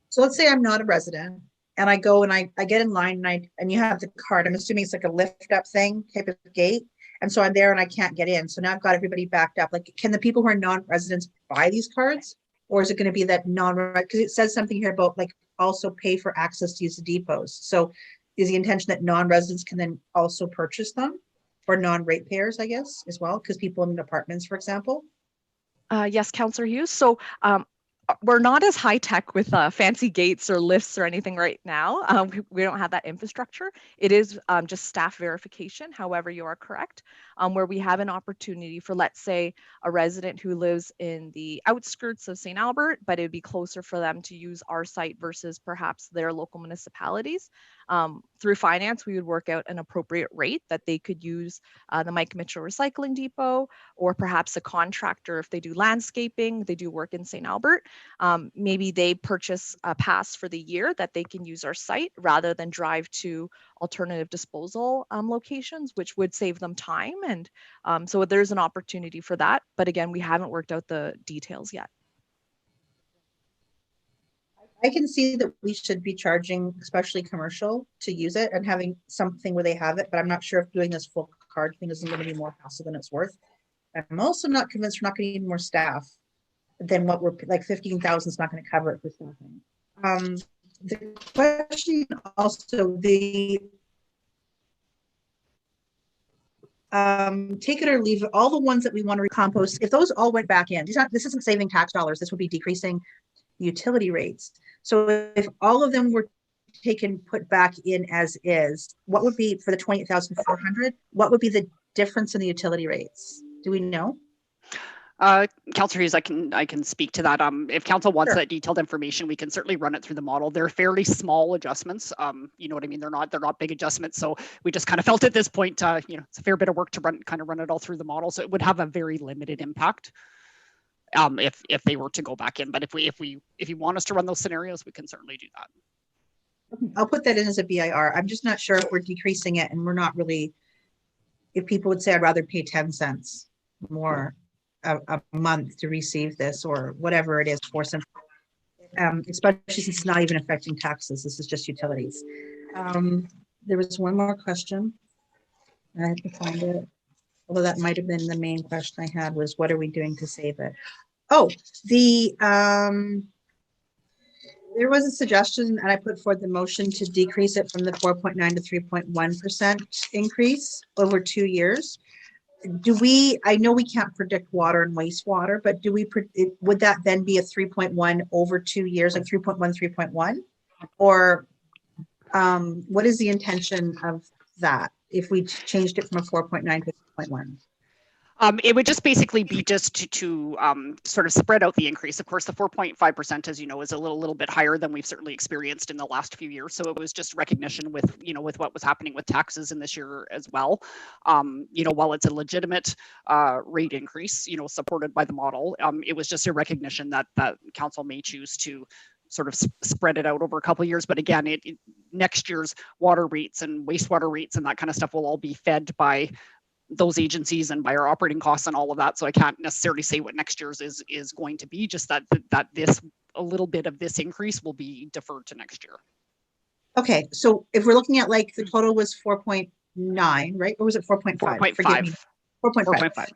So let's say I'm not a resident and I go and I get in line and you have the card. I'm assuming it's like a lift up thing type of gate. And so I'm there and I can't get in. So now I've got everybody backed up. Like, can the people who are non-residents buy these cards? Or is it going to be that because it says something here about like also pay for access to use the depots. So is the intention that non-residents can then also purchase them, or non-ratepayers, I guess, as well? Because people in apartments, for example. Yes, Councillor Hughes. So we're not as high tech with fancy gates or lifts or anything right now. We don't have that infrastructure. It is just staff verification. However, you are correct, where we have an opportunity for, let's say, a resident who lives in the outskirts of St. Albert, but it would be closer for them to use our site versus perhaps their local municipalities. Through finance, we would work out an appropriate rate that they could use the Mike Mitchell Recycling Depot, or perhaps a contractor if they do landscaping, they do work in St. Albert. Maybe they purchase a pass for the year that they can use our site rather than drive to alternative disposal locations, which would save them time. And so there's an opportunity for that. But again, we haven't worked out the details yet. I can see that we should be charging, especially commercial, to use it and having something where they have it, but I'm not sure if doing this full card thing isn't going to be more hassle than it's worth. I'm also not convinced we're not going to need more staff than what we're like 15,000 is not going to cover it for staffing. The question also, the take it or leave it, all the ones that we want to recompost, if those all went back in, this isn't saving tax dollars, this would be decreasing utility rates. So if all of them were put back in as is, what would be for the 28,400? What would be the difference in the utility rates? Do we know? Councillor Hughes, I can speak to that. If council wants that detailed information, we can certainly run it through the model. They're fairly small adjustments. You know what I mean? They're not big adjustments. So we just kind of felt at this point, it's a fair bit of work to run it all through the model. So it would have a very limited impact if they were to go back in. But if you want us to run those scenarios, we can certainly do that. I'll put that in as a BIR. I'm just not sure if we're decreasing it and we're not really, if people would say I'd rather pay 10 cents more. a month to receive this or whatever it is for some, especially since it's not even affecting taxes. This is just utilities. There was one more question. I have to find it. Although that might have been the main question I had was, what are we doing to save it? Oh, there was a suggestion and I put forth the motion to decrease it from the 4.9 to 3.1% increase over 2 years. I know we can't predict water and wastewater, but would that then be a 3.1 over 2 years, like 3.1, 3.1? Or what is the intention of that if we changed it from a 4.9 to 3.1? It would just basically be just to sort of spread out the increase. Of course, the 4.5%, as you know, is a little bit higher than we've certainly experienced in the last few years. So it was just recognition with, with what was happening with taxes in this year as well. While it's a legitimate rate increase, supported by the model, it was just a recognition that council may choose to sort of spread it out over a couple of years. But again, next year's water rates and wastewater rates and that kind of stuff will all be fed by those agencies and by our operating costs and all of that. So I can't necessarily say what next year's is going to be, just that a little bit of this increase will be deferred to next year. Okay, so if we're looking at like the total was 4.9, right? Or was it 4.5? 4.5. 4.5.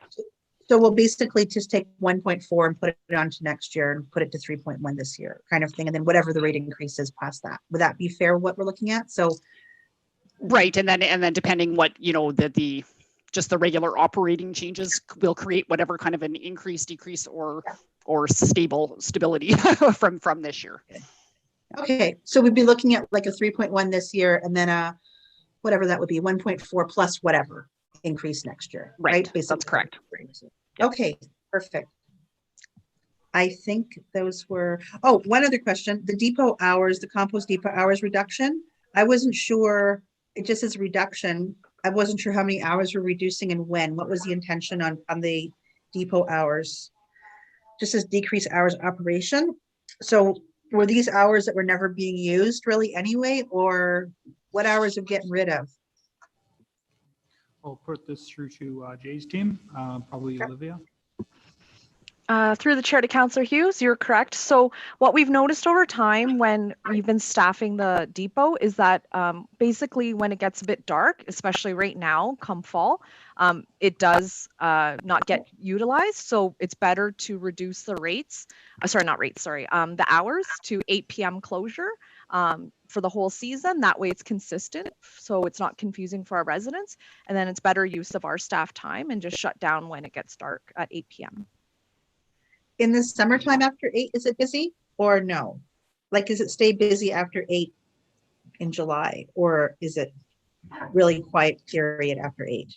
So we'll basically just take 1.4 and put it onto next year and put it to 3.1 this year kind of thing. And then whatever the rate increase is past that. Would that be fair what we're looking at? So right. And then depending what, just the regular operating changes will create whatever kind of an increase, decrease, or stability from this year. Okay, so we'd be looking at like a 3.1 this year and then whatever that would be, 1.4 plus whatever increase next year, right? Basically. That's correct. Okay, perfect. I think those were, one other question, the depot hours, the compost depot hours reduction. I wasn't sure, it just says reduction. I wasn't sure how many hours we're reducing and when. What was the intention on the depot hours? Just says decrease hours operation. So were these hours that were never being used really anyway, or what hours are getting rid of? I'll put this through to Jay's team, probably Olivia. Through the chair to Councillor Hughes, you're correct. So what we've noticed over time when we've been staffing the depot is that basically when it gets a bit dark, especially right now, come fall, it does not get utilized. So it's better to reduce the the hours to 8 p.m. closure for the whole season. That way it's consistent, so it's not confusing for our residents. And then it's better use of our staff time and just shut down when it gets dark at 8 p.m. In the summertime after 8, is it busy or no? Like, does it stay busy after 8 in July, or is it really quiet period after 8?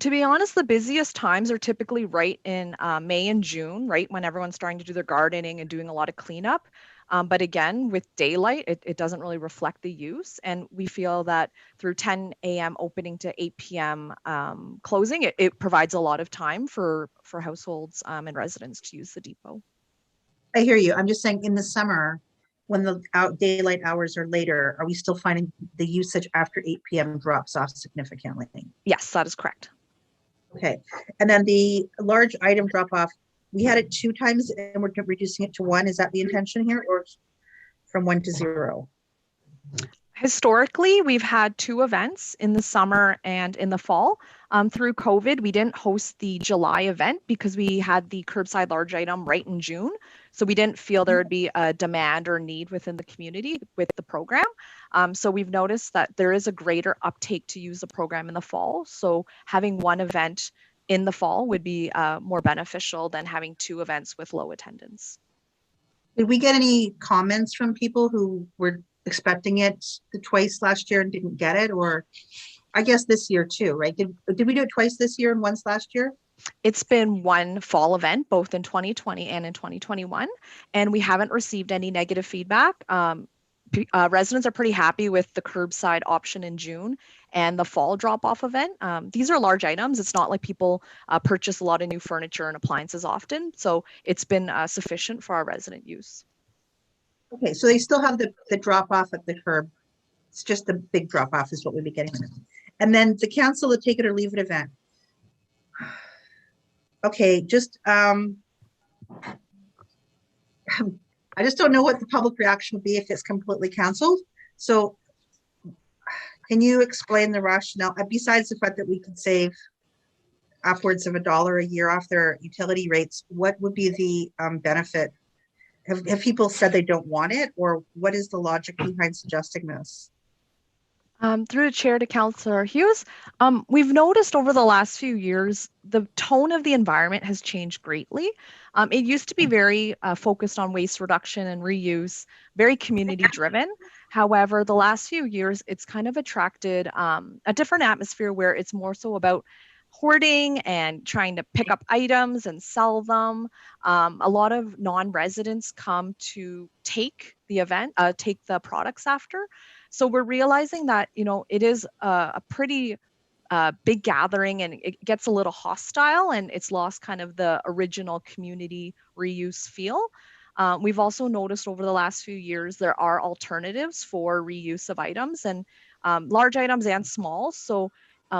To be honest, the busiest times are typically right in May and June, right when everyone's starting to do their gardening and doing a lot of cleanup. But again, with daylight, it doesn't really reflect the use. And we feel that through 10 a.m. opening to 8 p.m. Closing, it provides a lot of time for households and residents to use the depot. I hear you. I'm just saying in the summer, when the daylight hours are later, are we still finding the usage after 8 p.m. drops off significantly? Yes, that is correct. Okay. And then the large item drop off, we had it 2 times and we're reducing it to 1. Is that the intention here, or from 1 to 0? Historically, we've had 2 events in the summer and in the fall. Through COVID, we didn't host the July event because we had the curbside large item right in June. So we didn't feel there would be a demand or need within the community with the program. So we've noticed that there is a greater uptake to use the program in the fall. So having 1 event in the fall would be more beneficial than having 2 events with low attendance. Did we get any comments from people who were expecting it twice last year and didn't get it? Or I guess this year too, right? Did we do it twice this year and once last year? It's been 1 fall event, both in 2020 and in 2021, and we haven't received any negative feedback. Residents are pretty happy with the curbside option in June and the fall drop-off event. These are large items. It's not like people purchase a lot of new furniture and appliances often, so it's been sufficient for our resident use. Okay, so they still have the drop-off at the curb. It's just the big drop-off is what we'd be getting. And then the cancel the take it or leave it event. Okay, just I just don't know what the public reaction would be if it's completely canceled. So can you explain the rationale, besides the fact that we could save upwards of $1 a year off their utility rates, what would be the benefit? Have people said they don't want it, or what is the logic behind suggesting this? Through the chair to Councillor Hughes, we've noticed over the last few years, the tone of the environment has changed greatly. It used to be very focused on waste reduction and reuse, very community driven. However, the last few years, it's kind of attracted a different atmosphere where it's more so about hoarding and trying to pick up items and sell them. A lot of non-residents come to take the products after. So we're realizing that, you know, it is a pretty big gathering, and it gets a little hostile, and it's lost kind of the original community reuse feel. We've also noticed over the last few years, there are alternatives for reuse of items, and large items and small. So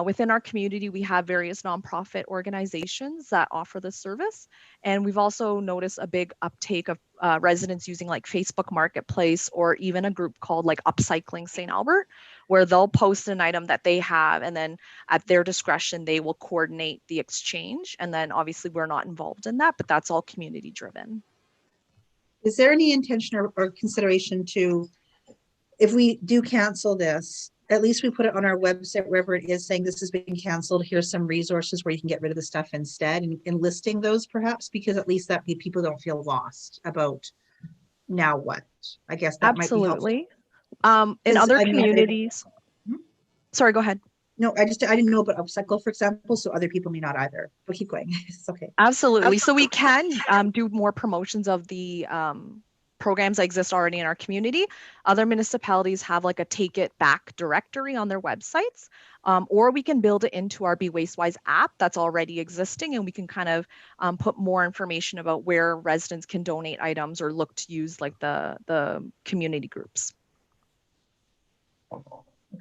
within our community, we have various nonprofit organizations that offer this service. And we've also noticed a big uptake of residents using like Facebook Marketplace, or even a group called like Upcycling St. Albert, where they'll post an item that they have, and then at their discretion, they will coordinate the exchange. And then obviously we're not involved in that, but that's all community driven. Is there any intention or consideration to, if we do cancel this, at least we put it on our website, wherever it is, saying this has been canceled, here's some resources where you can get rid of the stuff instead, and listing those perhaps, because at least that people don't feel lost about now what? I guess that Absolutely. might be helpful. In other I mean, communities. Sorry, go ahead. No, I didn't know about Upcycle, for example, so other people may not either, but keep going. It's okay. Absolutely. So we can do more promotions of the programs that exist already in our community. Other municipalities have like a Take It Back directory on their websites, or we can build it into our Be Wastewise app that's already existing, and we can kind of put more information about where residents can donate items or look to use like the community groups.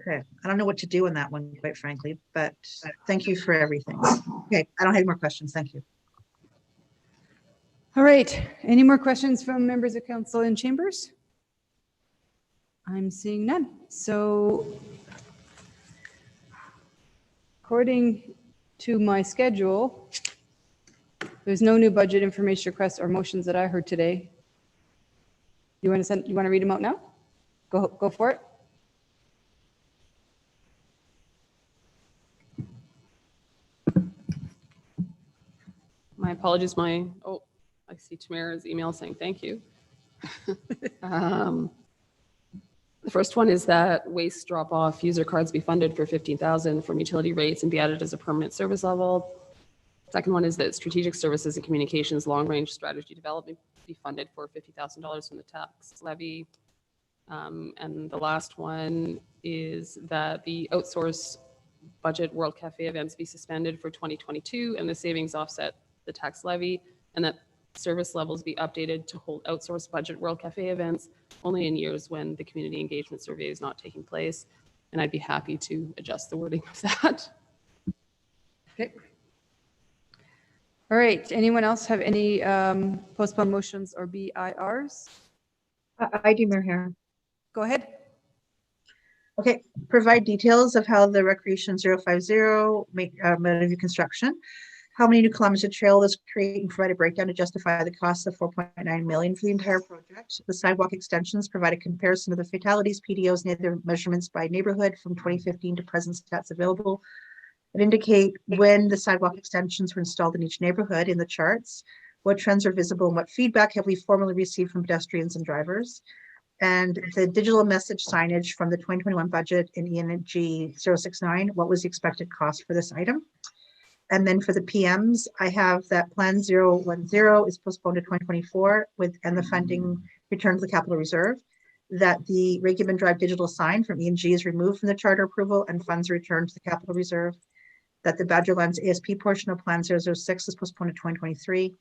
Okay, I don't know what to do on that one, quite frankly, but thank you for everything. Okay, I don't have any more questions. Thank you. All right, any more questions from members of council in chambers? I'm seeing none. So according to my schedule, there's no new budget information requests or motions that I heard today. You want to read them out now? Go for it. My apologies. I see Tamara's email saying thank you. The first one is that waste drop-off user cards be funded for $15,000 from utility rates and be added as a permanent service level. Second one is that strategic services and communications long-range strategy development be funded for $50,000 from the tax levy. And the last one is that the outsource budget World Cafe events be suspended for 2022 and the savings offset the tax levy, and that service levels be updated to hold outsourced budget World Cafe events only in years when the community engagement survey is not taking place. And I'd be happy to adjust the wording of that. Okay. All right, anyone else have any postponed motions or BIRs? I do, Mayor Herron. Go ahead. Okay, provide details of how the Recreation 050 make Villeneuve construction. How many new kilometers of trail is create, and provide a breakdown to justify the cost of $4.9 million for the entire project. The sidewalk extensions provide a comparison of the fatalities, PDOs, and other measurements by neighborhood from 2015 to present stats available. It indicate when the sidewalk extensions were installed in each neighborhood in the charts, what trends are visible, and what feedback have we formally received from pedestrians and drivers. And the digital message signage from the 2021 budget in ENG 069, what was the expected cost for this item? And then for the PMs, I have that Plan 010 is postponed to 2024 and the funding returned to the capital reserve. That the Ray-Gibbon Drive digital sign from ENG is removed from the charter approval and funds returned to the capital reserve. That the Badgerlands ASP portion of Plan 006 is postponed to 2023.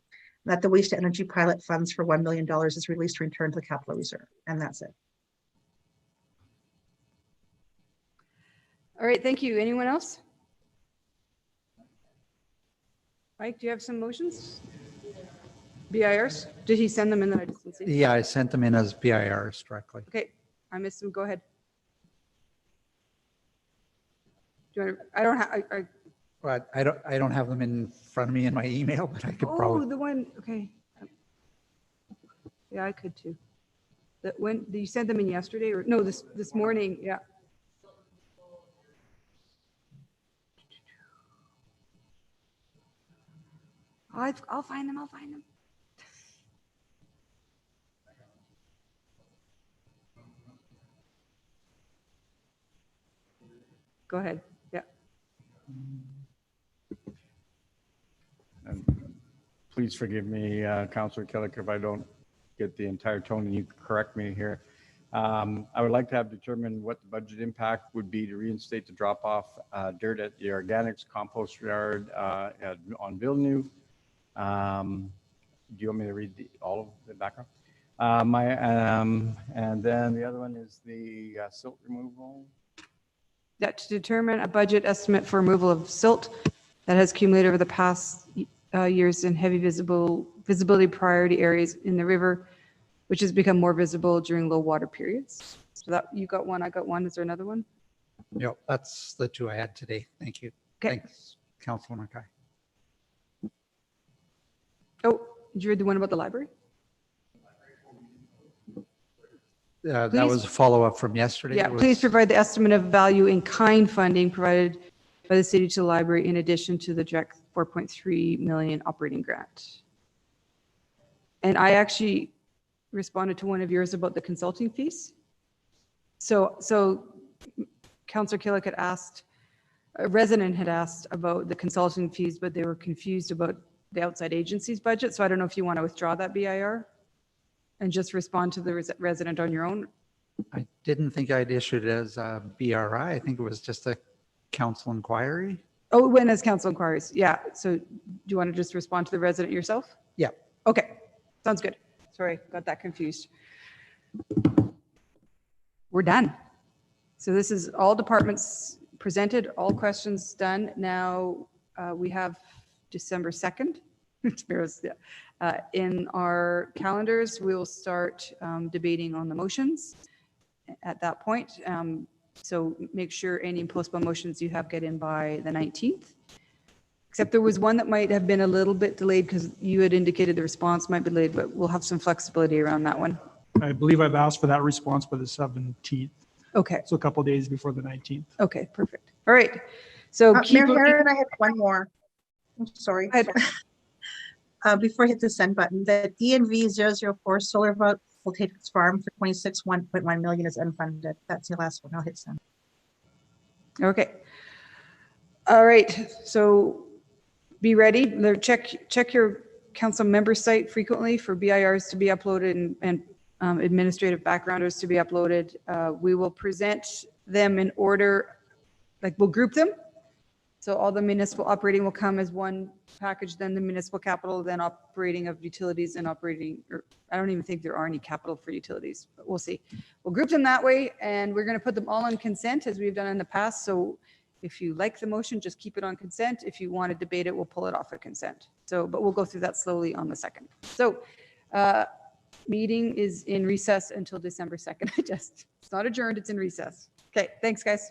That the waste to energy pilot funds for $1 million is released to return to the capital reserve. And that's it. All right, thank you. Anyone else? Mike, do you have some motions? BIRs? Did he send them in that I just didn't see? Yeah, I sent them in as BIRs directly. Okay, I missed them. Go ahead. Do you want to, I don't have, But I don't have them in front of me in my email, but I could oh, probably. the one, okay. Yeah, I could too. That when, did you send them in yesterday or, no, this morning, yeah. I'll find them, I'll find them. Go ahead, yeah. And please forgive me, Councillor Killick, if I don't get the entire tone and you correct me here. I would like to have determined what the budget impact would be to reinstate the drop-off dirt at the organics compost yard on Villeneuve. Do you want me to read all of the background? And then the other one is the silt removal. That to determine a budget estimate for removal of silt that has accumulated over the past years in heavy visibility priority areas in the river, which has become more visible during low water periods. So that you got one, I got one. Is there another one? Yep, that's the two I had today. Thank you. Okay. Thanks, Councilor Mackay. Oh, did you read the one about the library? That Please- was a follow-up from yesterday. Yeah, It was- please provide the estimate of value in kind funding provided by the city to the library in addition to the direct 4.3 million operating grant. And I actually responded to one of yours about the consulting fees. So Councillor Killick had asked, a resident had asked about the consulting fees, but they were confused about the outside agency's budget. So I don't know if you want to withdraw that BIR and just respond to the resident on your own. I didn't think I'd issued it as a BRI. I think it was just a council inquiry. Oh, it went as council inquiries. Yeah. So do you want to just respond to the resident yourself? Yeah. Okay. Sounds good. Sorry, got that confused. We're done. So this is all departments presented, all questions done. Now we have December 2nd. In our calendars, we will start debating on the motions at that point. So make sure any postponed motions you have get in by the 19th. Except there was one that might have been a little bit delayed because you had indicated the response might be delayed, but we'll have some flexibility around that one. I believe I've asked for that response by the 17th. Okay. So a couple of days before the 19th. Okay, perfect. All right. So Mayor Herron, I had one more. I'm sorry. Before I hit the send button, the ENV 004 solar voltaic farm for 26.1 million is unfunded. That's the last one. I'll hit send. Okay. All right. So be ready. Check your council member site frequently for BIRs to be uploaded and administrative backgrounders to be uploaded. We will present them in order, like we'll group them. So all the municipal operating will come as one package, then the municipal capital, then operating of utilities and operating, or I don't even think there are any capital for utilities, but we'll see. We'll group them that way and we're going to put them all on consent as we've done in the past. So if you like the motion, just keep it on consent. If you want to debate it, we'll pull it off of consent. So, but we'll go through that slowly on the 2nd. So meeting is in recess until December 2nd. It's not adjourned, it's in recess. Okay, thanks guys.